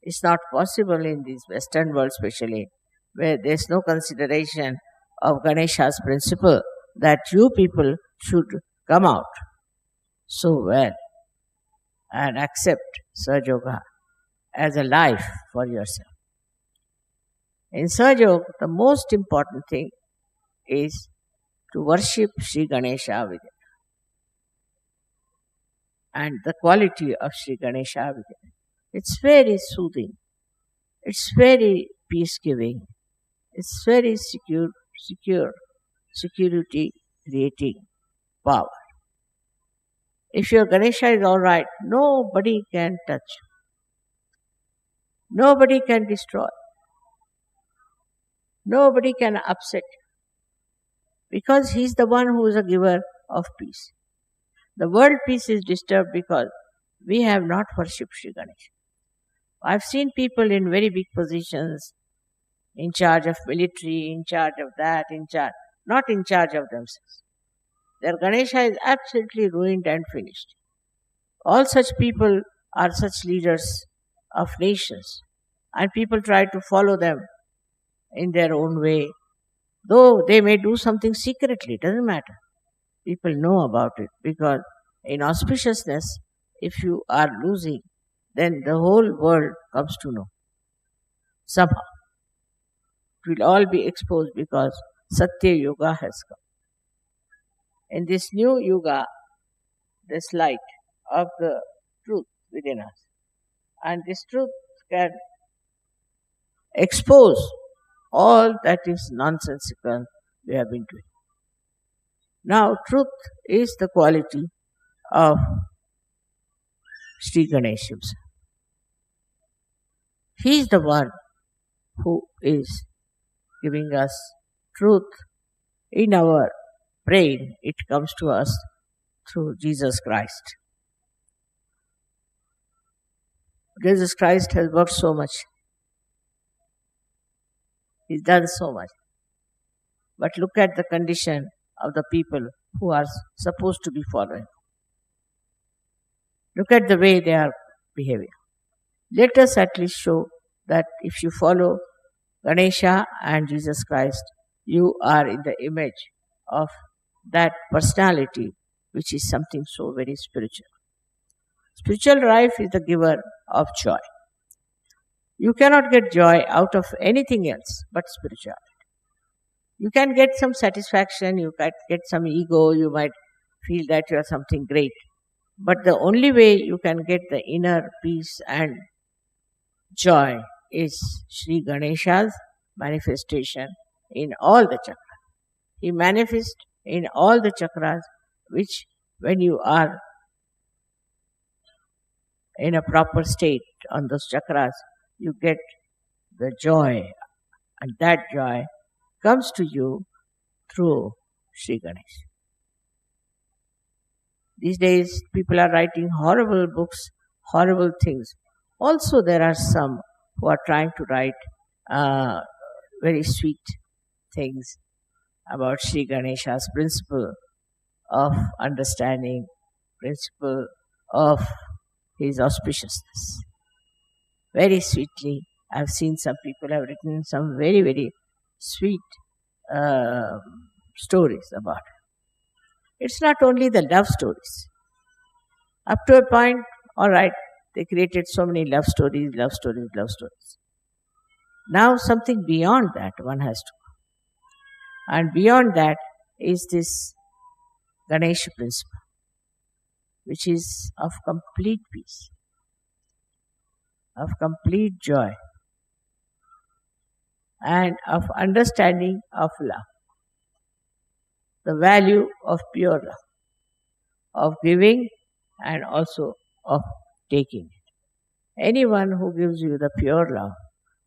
It's not possible in this Western world especially, where there's no consideration of Ganesha's principle that you people should come out so well and accept Sahajayoga as a life for yourself. In Sahajayoga, the most important thing is to worship Sri Ganesha within. And the quality of Sri Ganesha within. It's very soothing. It's very peace-giving. It's very security creating power. If your Ganesha is all right, nobody can touch you. Nobody can destroy. Nobody can upset you. Because he is the one who is a giver of peace. The world peace is disturbed because we have not worshipped Sri Ganesha. I've seen people in very big positions, in charge of military, in charge of that, not in charge of themselves. Their Ganesha is absolutely ruined and finished. All such people are such leaders of nations, and people try to follow them in their own way. Though they may do something secretly, it doesn't matter. People know about it because in auspiciousness, if you are losing, then the whole world comes to know. Somehow. It will all be exposed because Satya Yoga has come. In this new Yoga, this light of the truth within us. And this truth can expose all that is nonsensical we have been doing. Now, truth is the quality of Sri Ganesha himself. He is the one who is giving us truth in our brain. It comes to us through Jesus Christ. Jesus Christ has worked so much. He's done so much. But look at the condition of the people who are supposed to be following. Look at the way they are behaving. Let us at least show that if you follow Ganesha and Jesus Christ, you are in the image of that personality, which is something so very spiritual. Spiritual life is the giver of joy. You cannot get joy out of anything else but spirituality. You can get some satisfaction, you can get some ego, you might feel that you are something great. But the only way you can get the inner peace and joy is Shri Ganesha's manifestation in all the chakras. He manifests in all the chakras, which when you are in a proper state on those chakras, you get the joy, and that joy comes to you through Shri Ganesha. These days, people are writing horrible books, horrible things. Also, there are some who are trying to write very sweet things about Shri Ganesha's principle of understanding, principle of his auspiciousness. Very sweetly, I've seen some people have written some very, very sweet stories about it. It's not only the love stories. Up to a point, all right, they created so many love stories, love stories, love stories. Now something beyond that one has to go. And beyond that is this Ganesha principle, which is of complete peace, of complete joy, and of understanding of love. The value of pure love, of giving and also of taking it. Anyone who gives you the pure love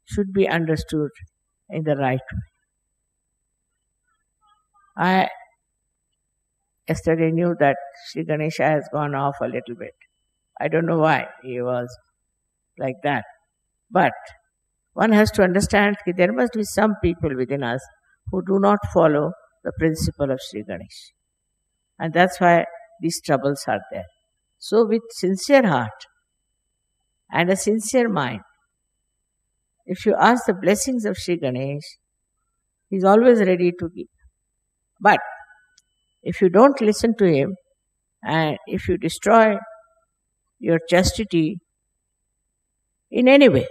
should be understood in the right way. I yesterday knew that Shri Ganesha has gone off a little bit. I don't know why he was like that. But one has to understand that there must be some people within us who do not follow the principle of Shri Ganesha. And that's why these troubles are there. So with sincere heart and a sincere mind, if you ask the blessings of Shri Ganesha, he is always ready to give. But if you don't listen to him, and if you destroy your chastity in any way,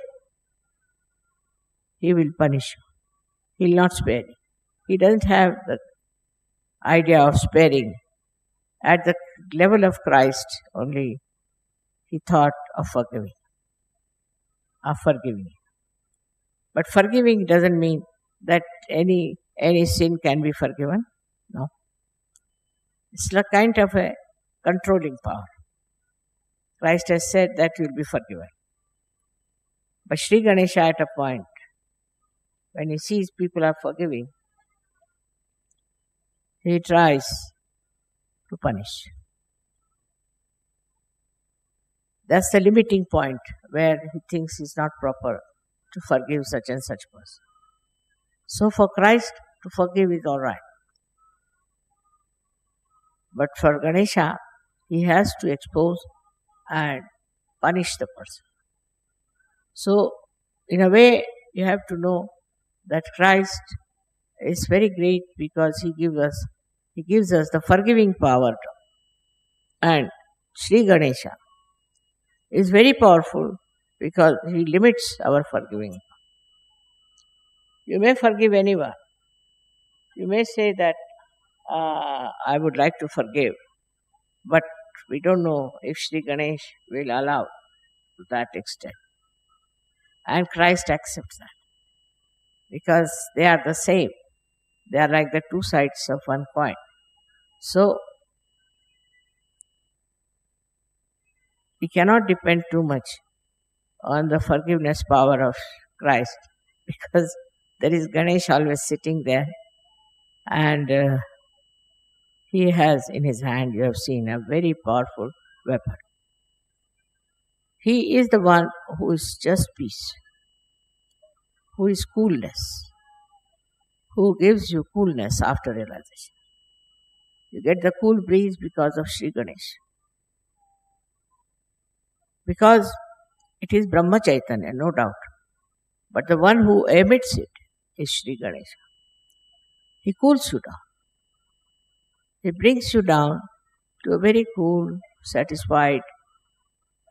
he will punish you. He will not spare you. He doesn't have the idea of sparing. At the level of Christ only, he thought of forgiving. But forgiving doesn't mean that any sin can be forgiven. No. It's a kind of a controlling power. Christ has said that you will be forgiven. But Shri Ganesha at a point, when he sees people are forgiving, he tries to punish. That's the limiting point where he thinks it's not proper to forgive such and such person. So for Christ to forgive is all right. But for Ganesha, he has to expose and punish the person. So in a way, you have to know that Christ is very great because he gives us the forgiving power. And Shri Ganesha is very powerful because he limits our forgiving. You may forgive anyone. You may say that I would like to forgive, but we don't know if Shri Ganesh will allow to that extent. And Christ accepts that because they are the same. They are like the two sides of one coin. So, we cannot depend too much on the forgiveness power of Christ because there is Ganesh always sitting there and he has in his hand, you have seen, a very powerful weapon. He is the one who is just peace, who is coolness, who gives you coolness after realization. You get the cool breeze because of Shri Ganesha. Because it is Brahma Chaitanya, no doubt. But the one who emits it is Shri Ganesha. He cools you down. He brings you down to a very cool, satisfied,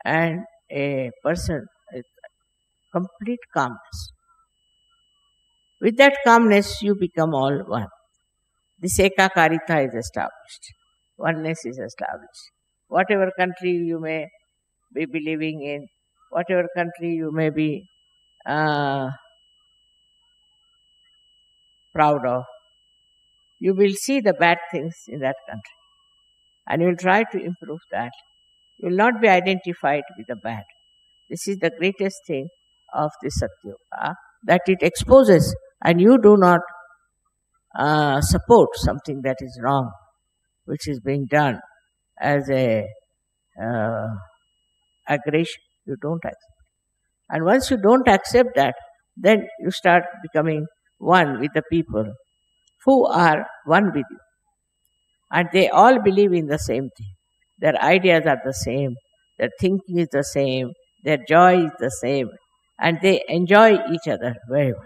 and a person with complete calmness. With that calmness, you become all one. This Ekakarita is established. Oneness is established. Whatever country you may be living in, whatever country you may be proud of, you will see the bad things in that country. And you will try to improve that. You will not be identified with the bad. This is the greatest thing of the Sahajayoga, that it exposes and you do not support something that is wrong, which is being done as a aggression. You don't accept. And once you don't accept that, then you start becoming one with the people who are one with you. And they all believe in the same thing. Their ideas are the same, their thinking is the same, their joy is the same, and they enjoy each other very well.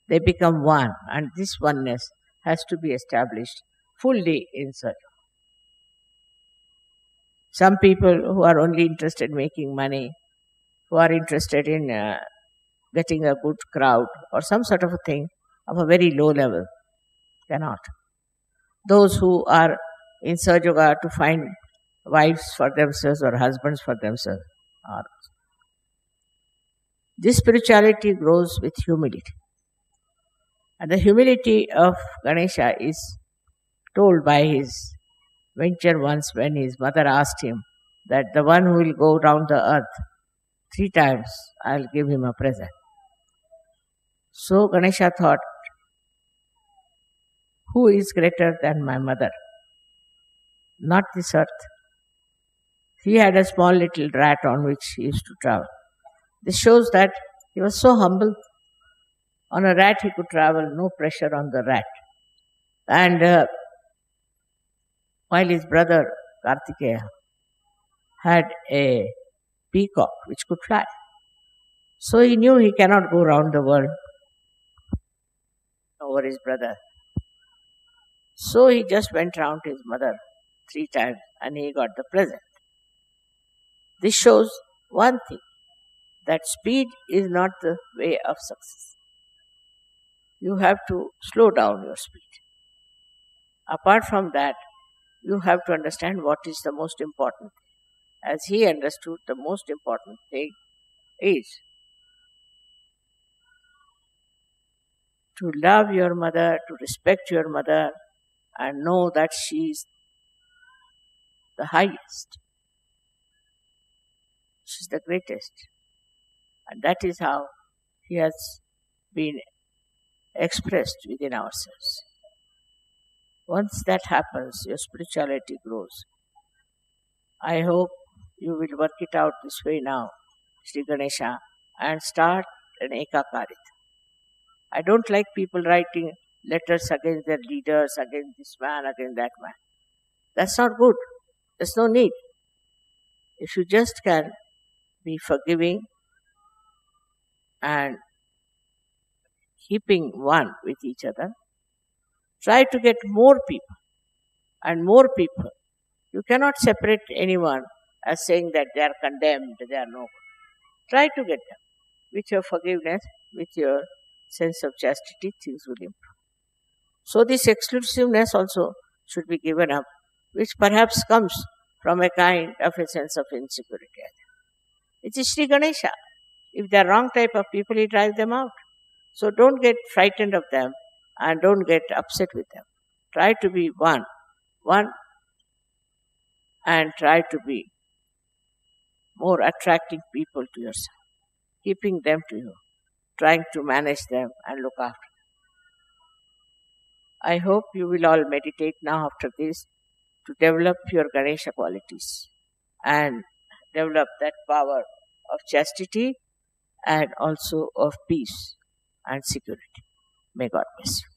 They become one, and this oneness has to be established fully in Sahajayoga. Some people who are only interested in making money, who are interested in getting a good crowd or some sort of a thing of a very low level, cannot. Those who are in Sahajayoga to find wives for themselves or husbands for themselves are. This spirituality grows with humility. And the humility of Ganesha is told by his venture once when his mother asked him that the one who will go round the earth 3 times, I'll give him a present. So Ganesha thought, who is greater than my mother? Not this earth. He had a small little rat on which he used to travel. This shows that he was so humble. On a rat he could travel, no pressure on the rat. And while his brother Kartikeya had a peacock which could fly. So he knew he cannot go round the world over his brother. So he just went round his mother 3 times and he got the present. This shows one thing, that speed is not the way of success. You have to slow down your speed. Apart from that, you have to understand what is the most important thing. As he understood, the most important thing is to love your mother, to respect your mother, and know that she is the highest. She is the greatest. And that is how he has been expressed within ourselves. Once that happens, your spirituality grows. I hope you will work it out this way now, Shri Ganesha, and start an Ekakarita. I don't like people writing letters against their leaders, against this man, against that man. That's not good. There's no need. If you just can be forgiving and keeping one with each other, try to get more people and more people. You cannot separate anyone as saying that they are condemned, they are no good. Try to get them. With your forgiveness, with your sense of chastity, things will improve. So this exclusiveness also should be given up, which perhaps comes from a kind of a sense of insecurity. It is Shri Ganesha. If they are wrong type of people, he drives them out. So don't get frightened of them and don't get upset with them. Try to be one, and try to be more attracting people to yourself, keeping them to you, trying to manage them and look after them. I hope you will all meditate now after this to develop your Ganesha qualities and develop that power of chastity and also of peace and security. May God bless you.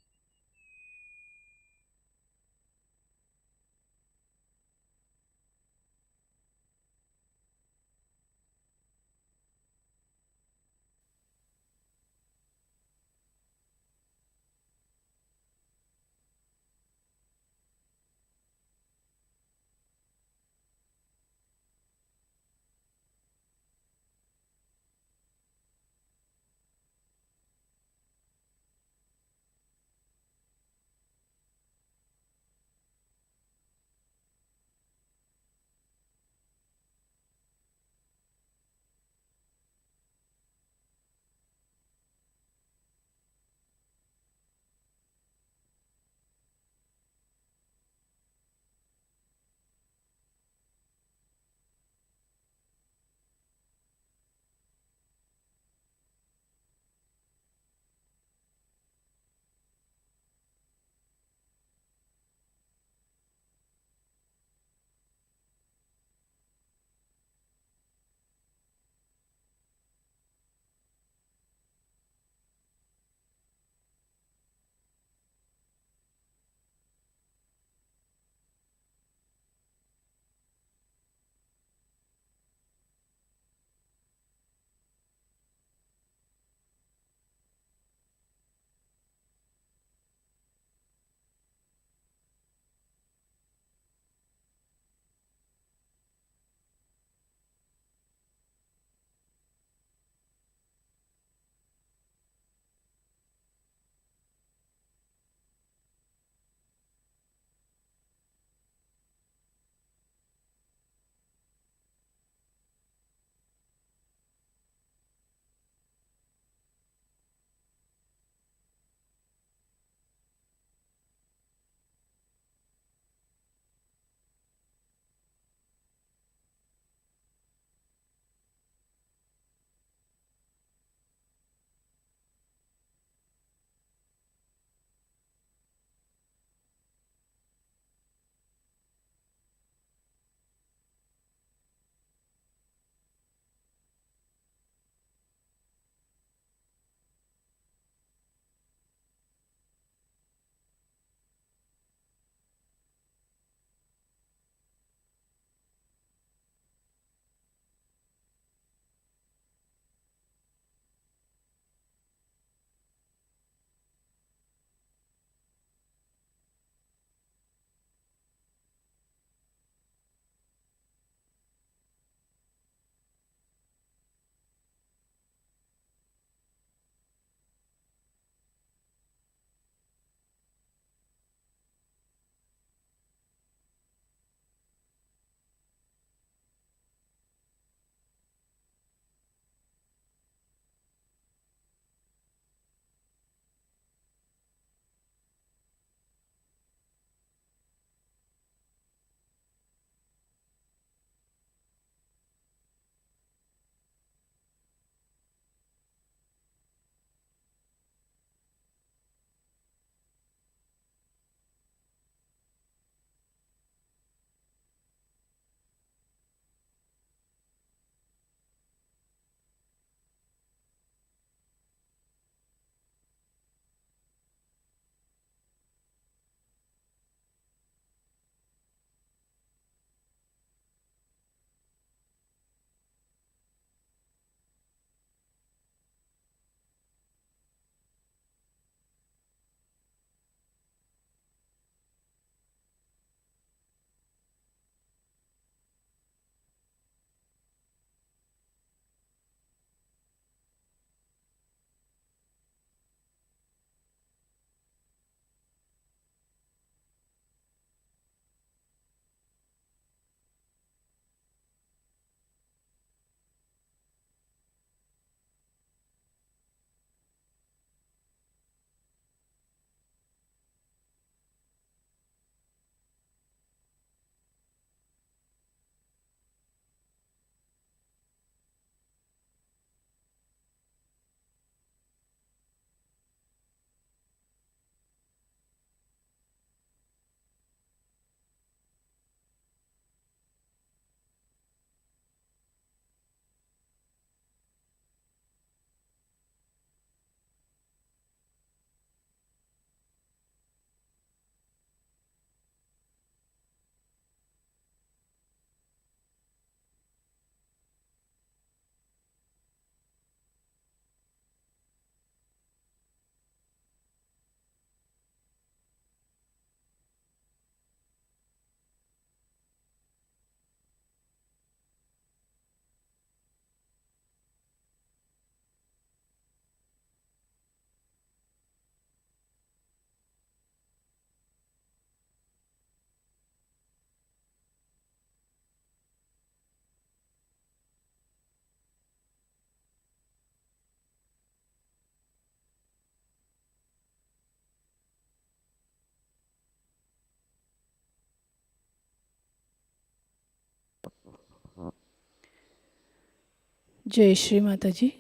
जय श्री माताजी।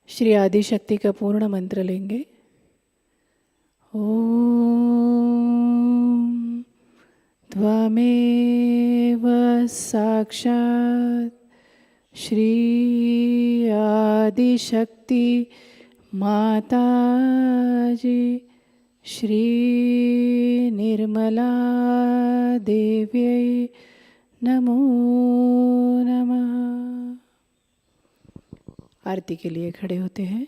श्री आदि शक्ति का पूर्ण मंत्र लेंगे। ओम त्वमेव साक्षात् श्री आदिशक्ति माताजी श्री निर्मला देव्यै नमो नमः। आरती के लिए खड़े होते हैं।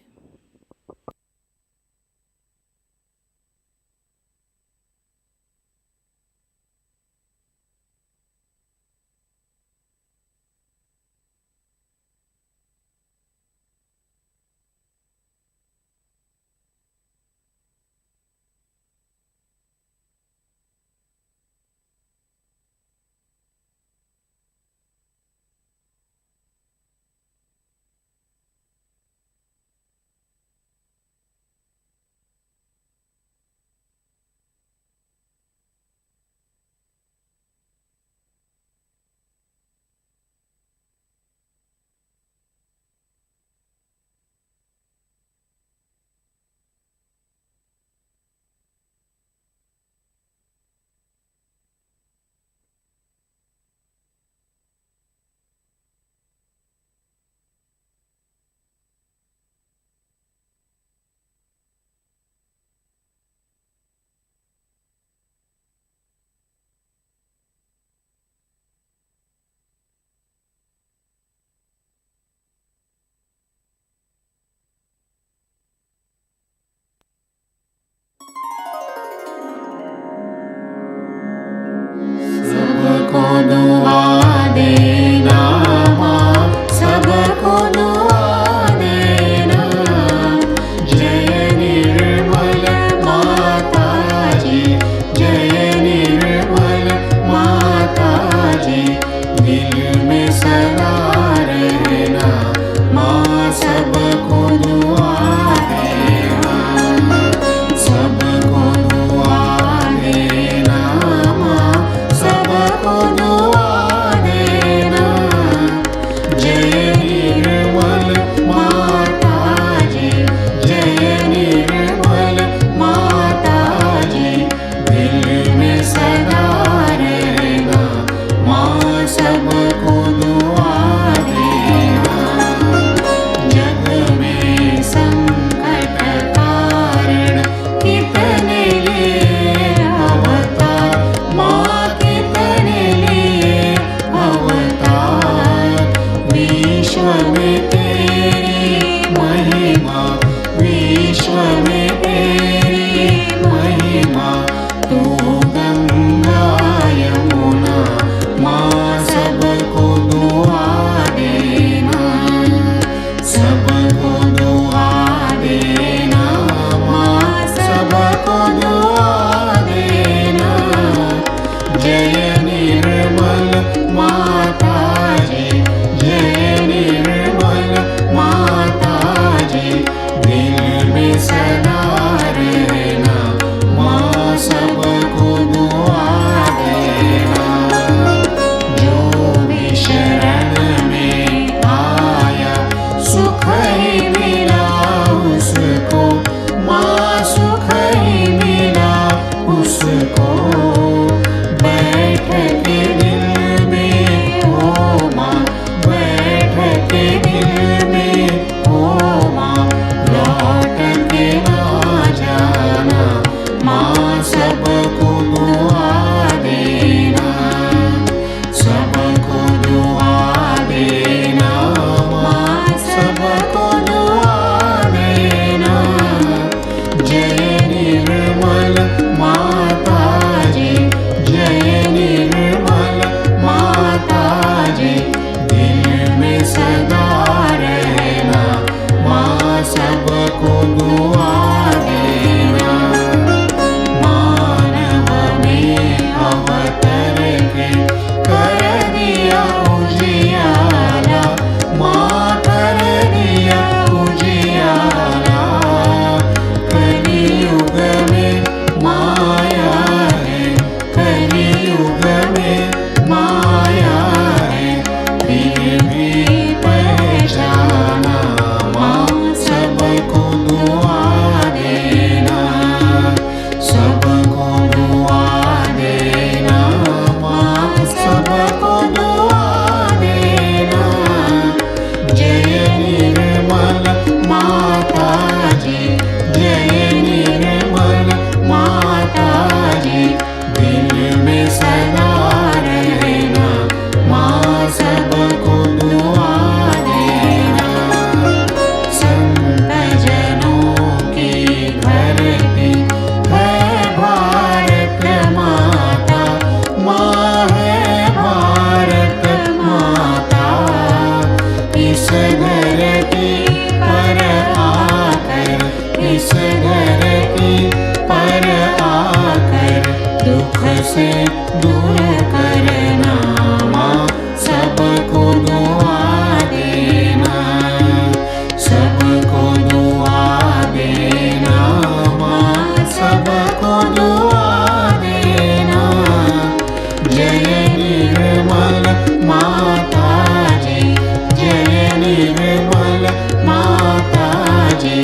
जी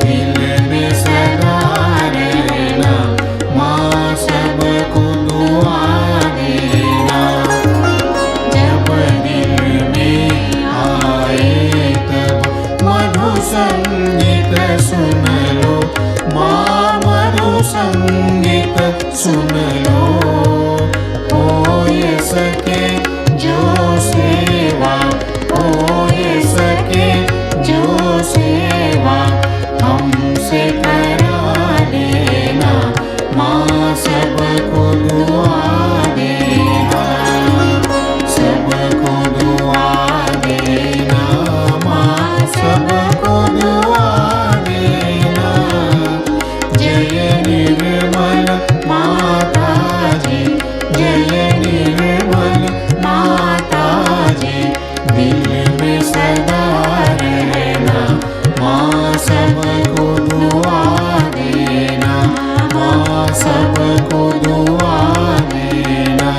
दिल में सदा रहना, माँ सबको दुआ देना। जब दिल में आए तब मधु संगीत सुन लो, माँ मधु संगीत सुन लो। हो ये सके जो सेवा, हो ये सके जो सेवा हमसे करा देना, माँ सबको दुआ देना, सबको दुआ देना, माँ सबको दुआ देना। जय निर्मल माताजी, जय निर्मल माताजी दिल में सदा रहना, माँ सबको दुआ देना, माँ सबको दुआ देना,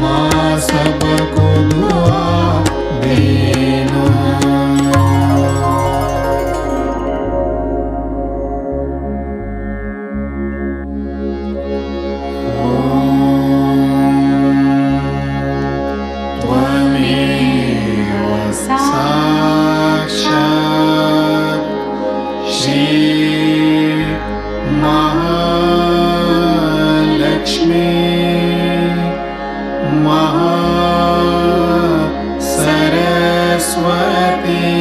माँ सबको दुआ देना। त्वमेव साक्षात् श्री महालक्ष्मी महासरस्वती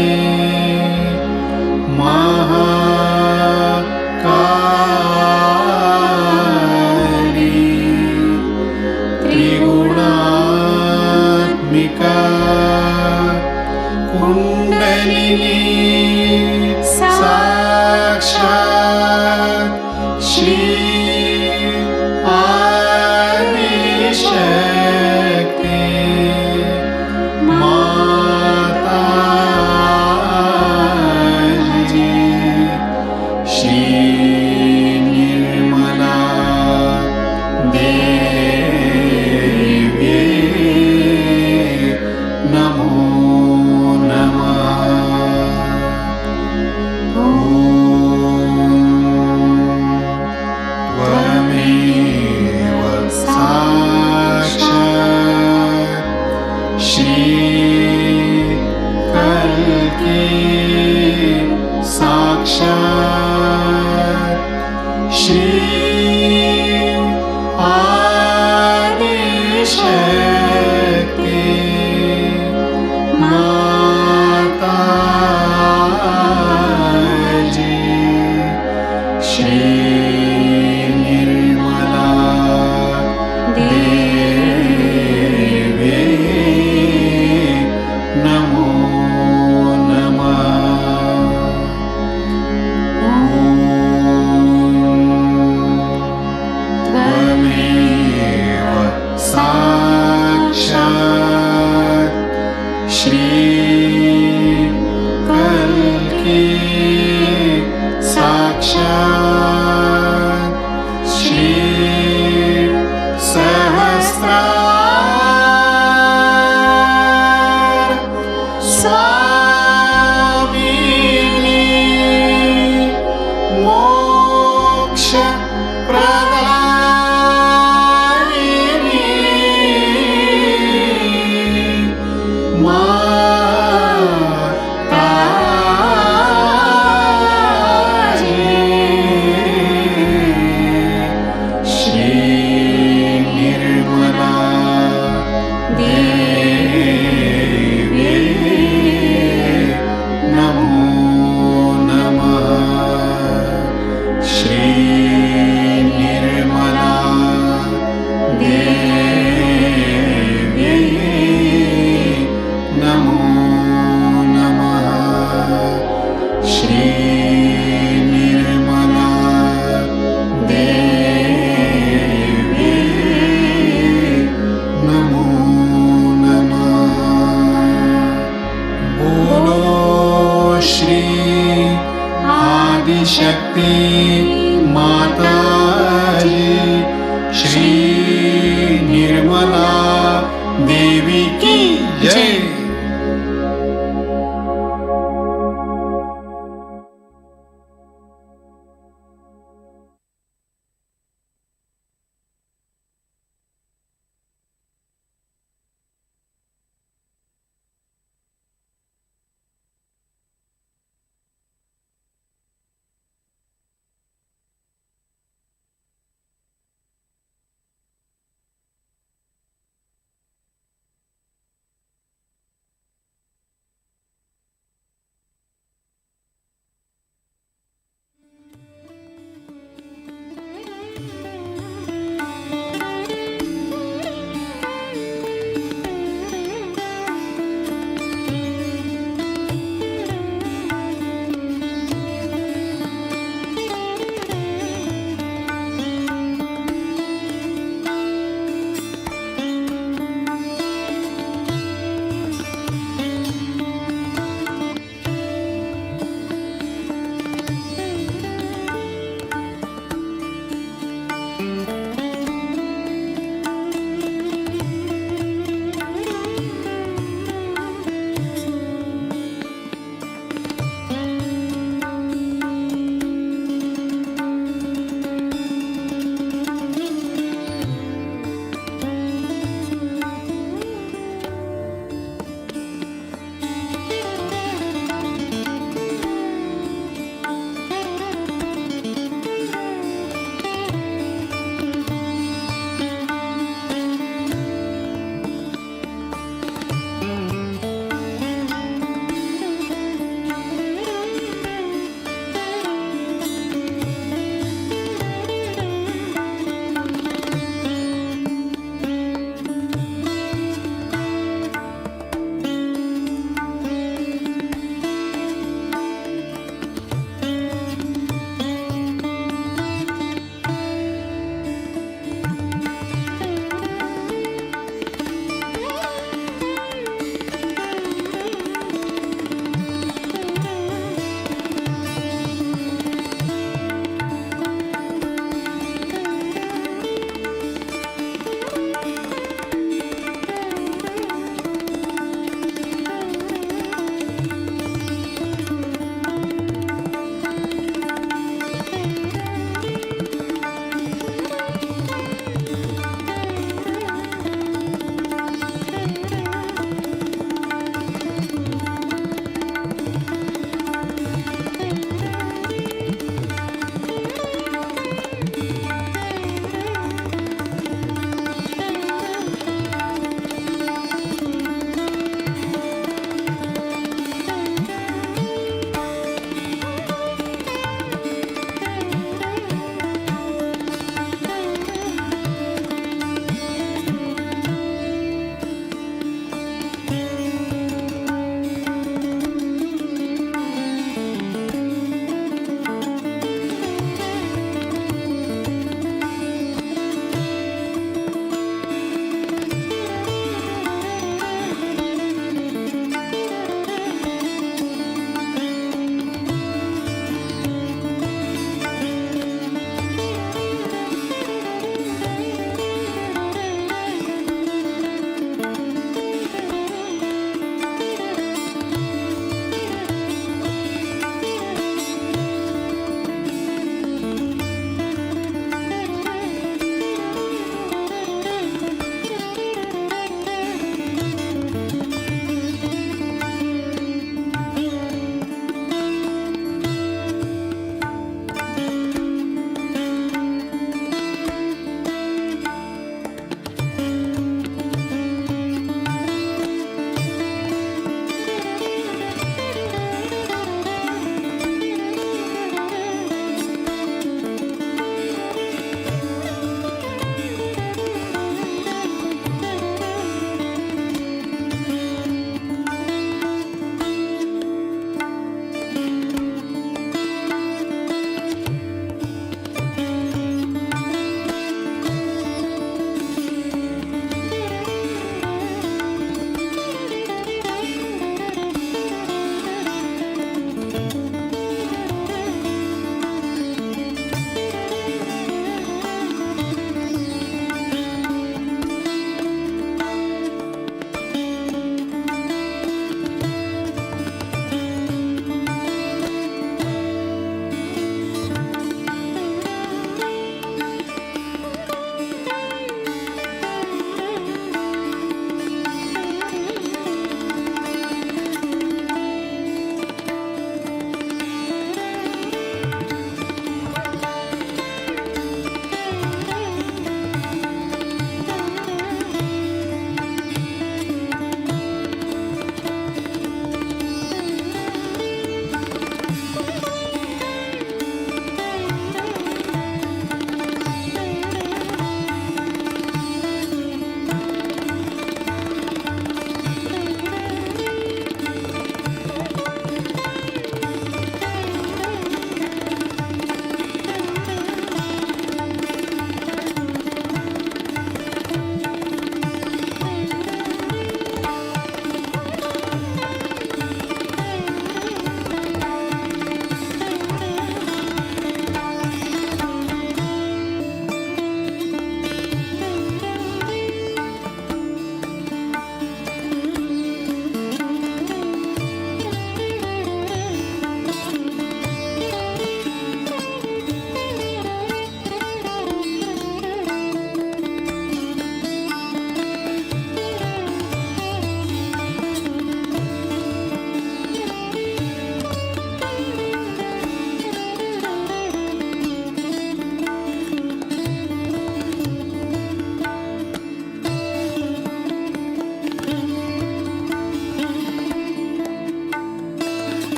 महाकाली त्रिगुणात्मिका कुण्डलिनी साक्षात् श्री आदिशक्ति माताजी श्री निर्मला देवी नमो नमः। त्वमेव साक्षात् श्री कल्की साक्षात् श्री आदिशक्ति माताजी श्री निर्मला देवी नमो नमः। त्वमेव साक्षात् श्री कल्की साक्षात् श्री सहस्रार स्वामिनी मोक्ष प्रदायिनी माताजी श्री निर्मला देवी नमो नमः। श्री निर्मला देवी नमो नमः। श्री निर्मला देवी नमो नमः। बोलो श्री आदिशक्ति माताजी श्री निर्मला देवी की जय।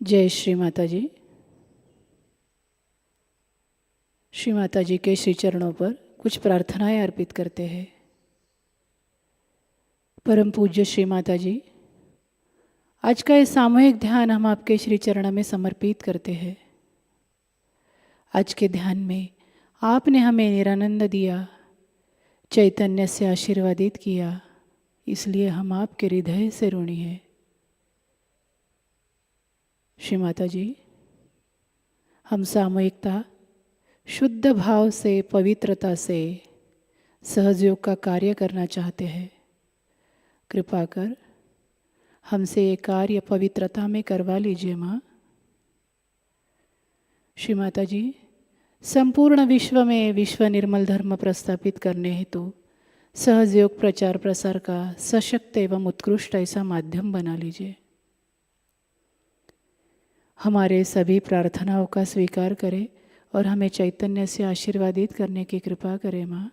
जय श्री माताजी। श्री माताजी के श्री चरणों पर कुछ प्रार्थनाएं अर्पित करते हैं। परम पूज्य श्री माताजी, आज का ये सामूहिक ध्यान हम आपके श्री चरण में समर्पित करते हैं। आज के ध्यान में आपने हमें निरानंद दिया, चैतन्य से आशीर्वादित किया, इसलिए हम आपके हृदय से ऋणी हैं। श्री माताजी, हम सामूहिकता, शुद्ध भाव से, पवित्रता से सहजयोग का कार्य करना चाहते हैं। कृपा कर हमसे ये कार्य पवित्रता में करवा लीजिए माँ। श्री माताजी, संपूर्ण विश्व में विश्व निर्मल धर्म प्रस्थापित करने हेतु सहजयोग प्रचार प्रसार का सशक्त एवं उत्कृष्ट ऐसा माध्यम बना लीजिए। हमारे सभी प्रार्थनाओं का स्वीकार करें और हमें चैतन्य से आशीर्वादित करने की कृपा करें माँ।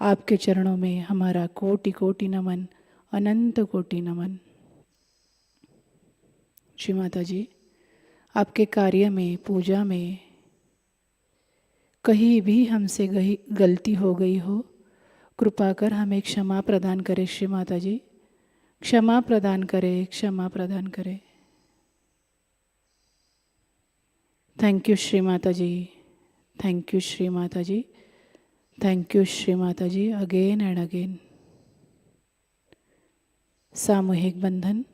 आपके चरणों में हमारा कोटि कोटि नमन, अनंत कोटि नमन। श्री माताजी, आपके कार्य में, पूजा में कहीं भी हमसे गलती हो गई हो, कृपा कर हमें क्षमा प्रदान करें। श्री माताजी, क्षमा प्रदान करें, क्षमा प्रदान करें। थैंक यू श्री माताजी, थैंक यू श्री माताजी, थैंक यू श्री माताजी, अगेन एंड अगेन। सामूहिक बंधन।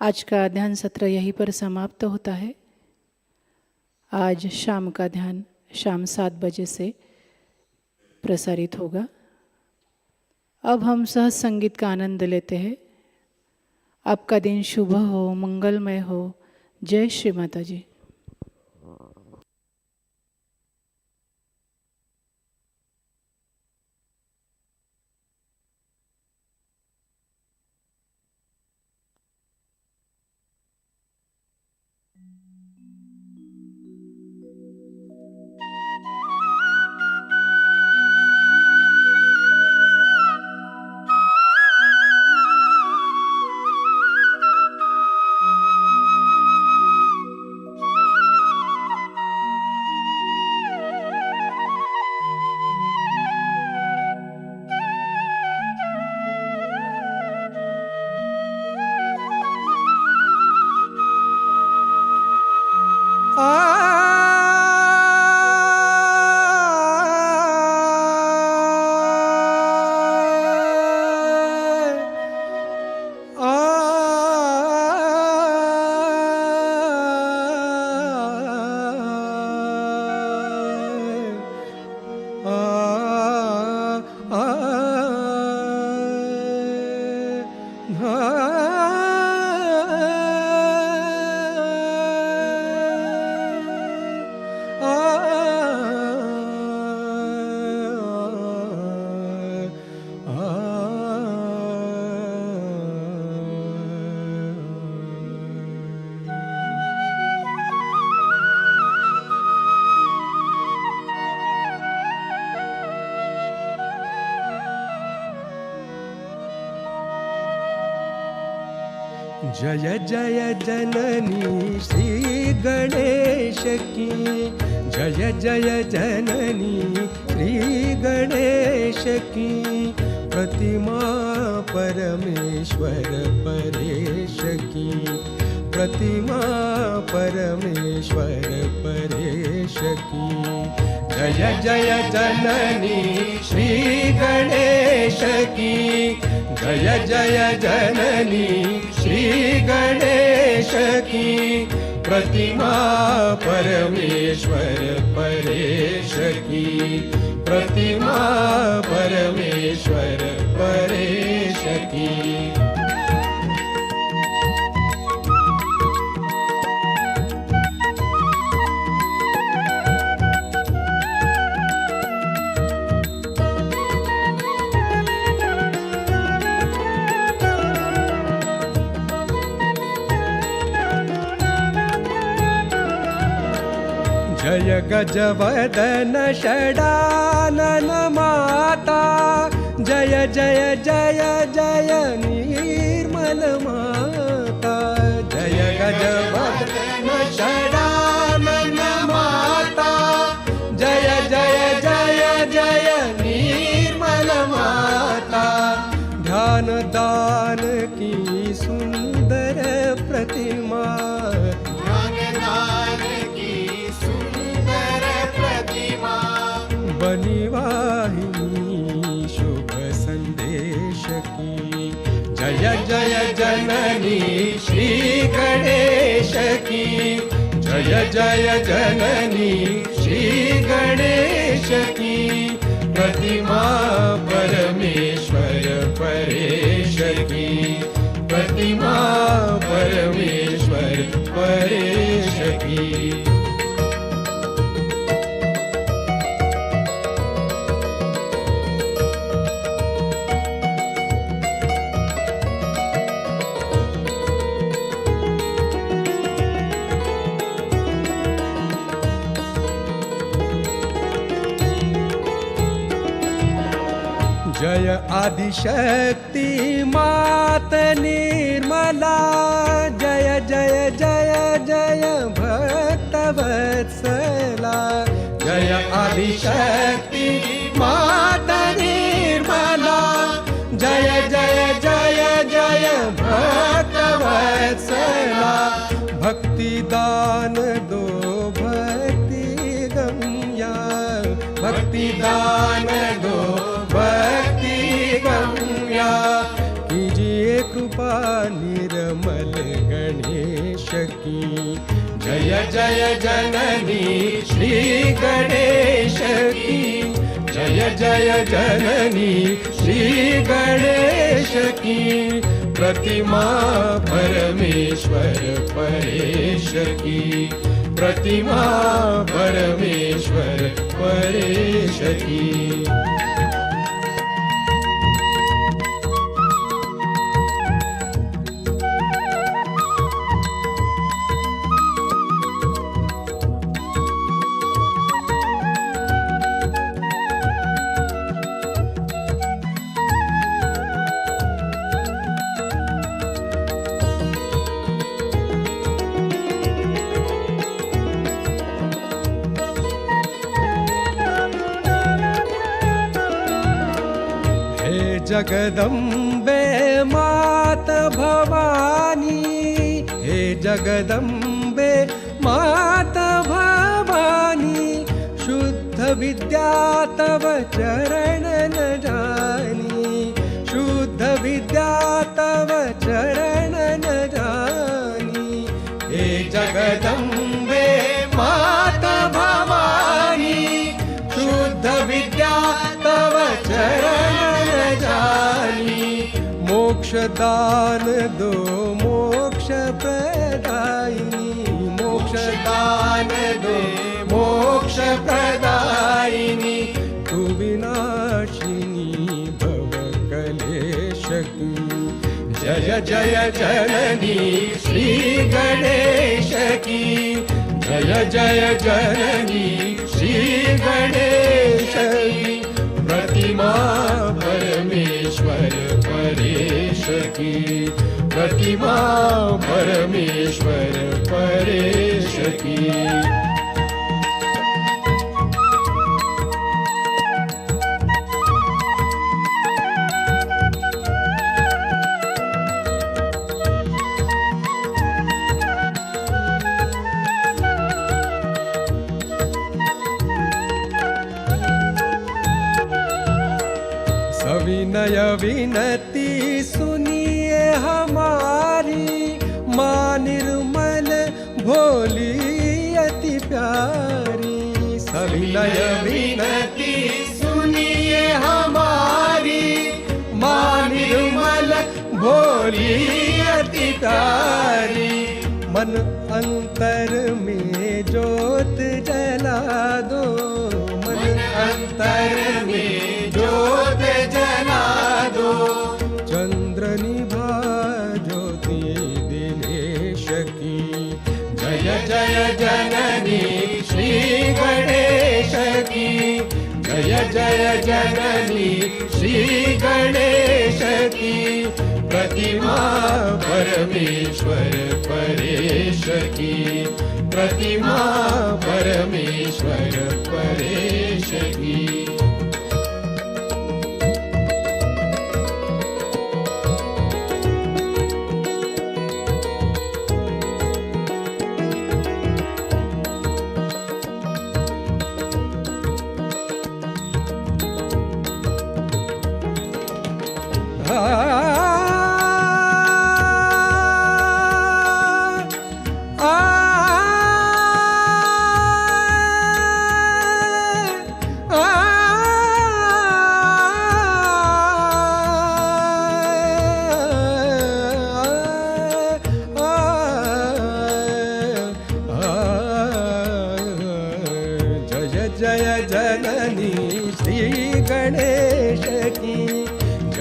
आज का ध्यान सत्र यहीं पर समाप्त होता है। आज शाम का ध्यान शाम 7 बजे से प्रसारित होगा। अब हम सहज संगीत का आनंद लेते हैं। आपका दिन शुभ हो, मंगलमय हो। जय श्री माताजी। जय जय जननी श्री गणेश की, जय जय जननी श्री गणेश की। प्रतिमा परमेश्वर परेश की, प्रतिमा परमेश्वर परेश की। जय जय जननी श्री गणेश की, जय जय जननी श्री गणेश की प्रतिमा परमेश्वर परेश की प्रतिमा परमेश्वर परेश की जय गजवदन षडानन माता जय जय जय जय निर्मल माता जय गजवदन षडानन माता जय जय जय जय निर्मल माता ध्यान दान की सुंदर प्रतिमा बनिवाहिनी शुभ संदेश की जय जय जननी श्री गणेश की जय जय जननी श्री गणेश की प्रतिमा परमेश्वर परेश की प्रतिमा परमेश्वर परेश की जय आदिशक्ति मात निर्मला जय जय जय जय भक्तवत्सला जय आदिशक्ति मात निर्मला जय जय जय जय भक्तवत्सला भक्ति दान दो भक्ति गम्या भक्ति दान दो भक्ति गम्या कीजिए कृपा निर्मल गणेश की जय जय जननी श्री गणेश की जय जय जननी श्री गणेश की प्रतिमा परमेश्वर परेश की प्रतिमा परमेश्वर परेश की जगदम्बे मात भवानी हे जगदम्बे मात भवानी शुद्ध विद्या तव चरण न जानी शुद्ध विद्या तव चरण न जानी हे जगदम्बे मात भवानी शुद्ध विद्या तव चरण जानी मोक्ष दान दो मोक्ष प्रदायिनी मोक्ष दान दो मोक्ष प्रदायिनी तू विनाशिनी भव कलेश की जय जय जननी श्री गणेश की जय जय जननी श्री गणेश की प्रतिमा परमेश्वर परेश की प्रतिमा परमेश्वर परेश की विनय विनती सुनिए हमारी, माँ निर्मल भोली अति प्यारी। सविनय विनती सुनिए हमारी, माँ निर्मल भोली अति प्यारी। मन अंतर में ज्योत जला दो, मन अंतर में ज्योत जला दो। चंद्र निभा ज्योति दिनेश की, जय जय जननी श्री गणेश की, जय जय जननी श्री गणेश की। प्रतिमा परमेश्वर परेश की, प्रतिमा परमेश्वर परेश की।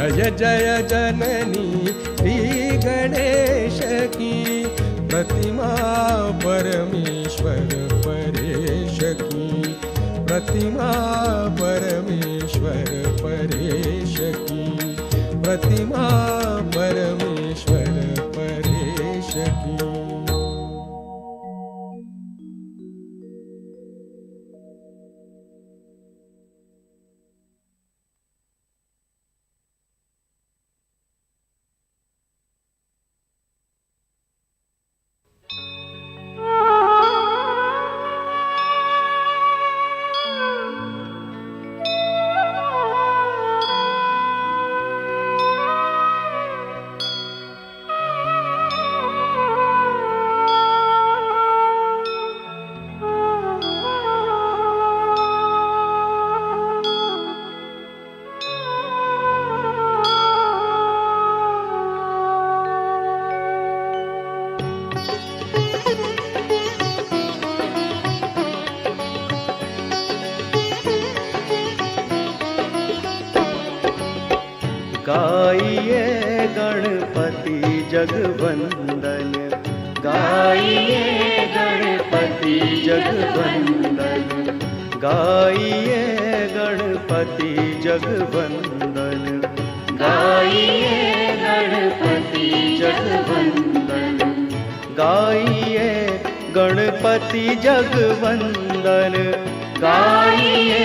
जय जय जननी श्री गणेश की। प्रतिमा परमेश्वर परेश की, प्रतिमा परमेश्वर परेश की, प्रतिमा परमेश्वर परेश की। गाइए गणपति जगवंदन, गाइए गणपति जगवंदन, गाइए गणपति जगवंदन, गाइए गणपति जगवंदन, गाइए गणपति जगवंदन, गाइए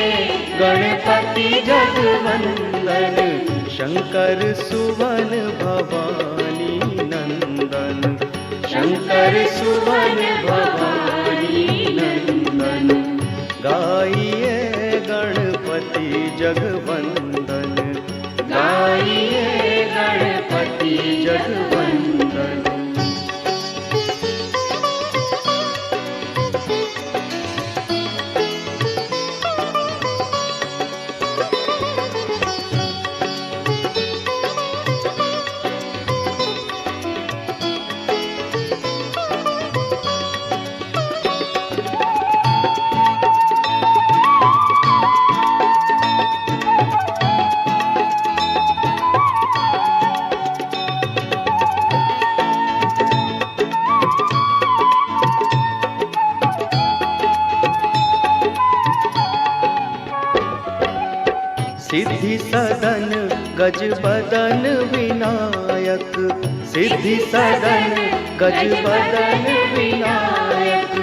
गणपति जगवंदन। शंकर सुवन भवानी नंदन, शंकर सुवन भवानी नंदन। गाइए गणपति जगवंदन, गाइए गणपति जगवंदन। सिद्धि सदन गज बदन विनायक, सिद्धि सदन गज बदन विनायक,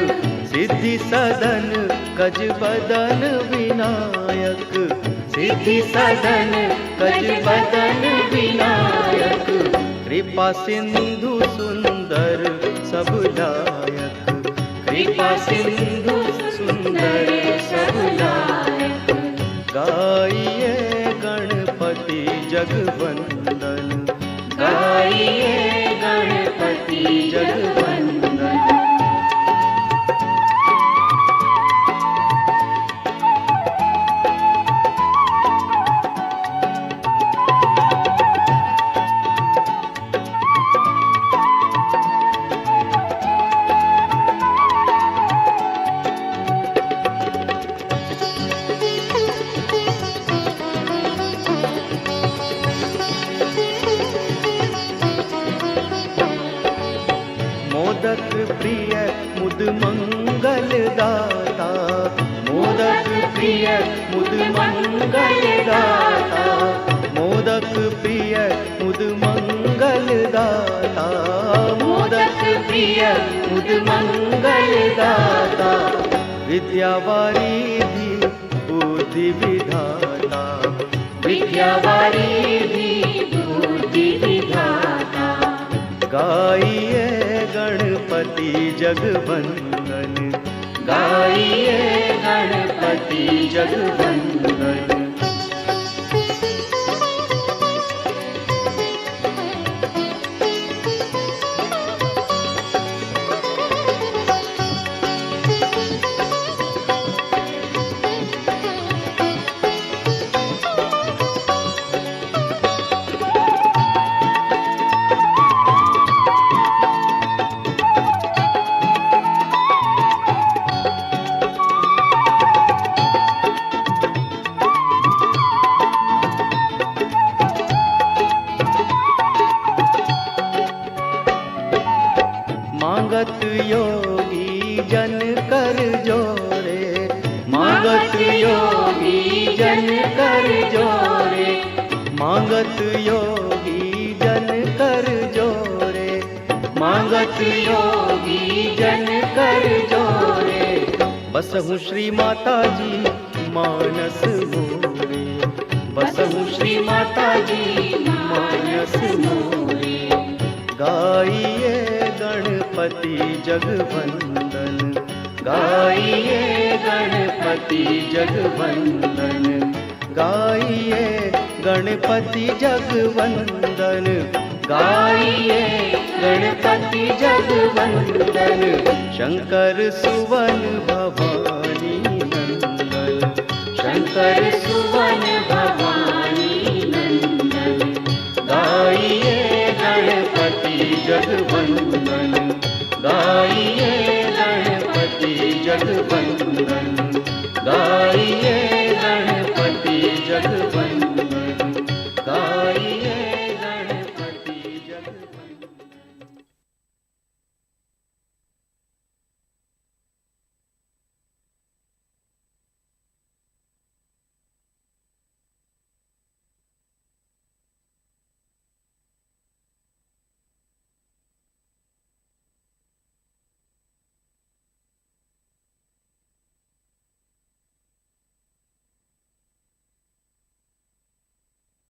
सिद्धि सदन गज बदन विनायक, सिद्धि सदन गज बदन विनायक। कृपा सिंधु सुंदर सब लायक, कृपा सिंधु सुंदर सब लायक। गाइए गणपति जगवंदन, गाइए गणपति जगवंदन। मोदक प्रिय मुद मंगल दाता, मोदक प्रिय मुद मंगल दाता, मोदक प्रिय मुद मंगल दाता, मोदक प्रिय मुद मंगल दाता। विद्यावारिधि बुद्धि विधाता, विद्यावारिधि बुद्धि विधाता। गाइए गणपति जगवंदन, गाइए गणपति जगवंदन। मांगत योगी जन कर जोरे, मांगत योगी जन कर जोरे, मांगत योगी जन कर जोरे, मांगत योगी जन कर जोरे। बसहु श्री माताजी मानस मोरे, बसहु श्री माताजी मानस मोरे। गाइए गणपति जगवंदन, गाइए गणपति जगवंदन, गाइए गणपति जगवंदन, गाइए गणपति जगवंदन। शंकर सुवन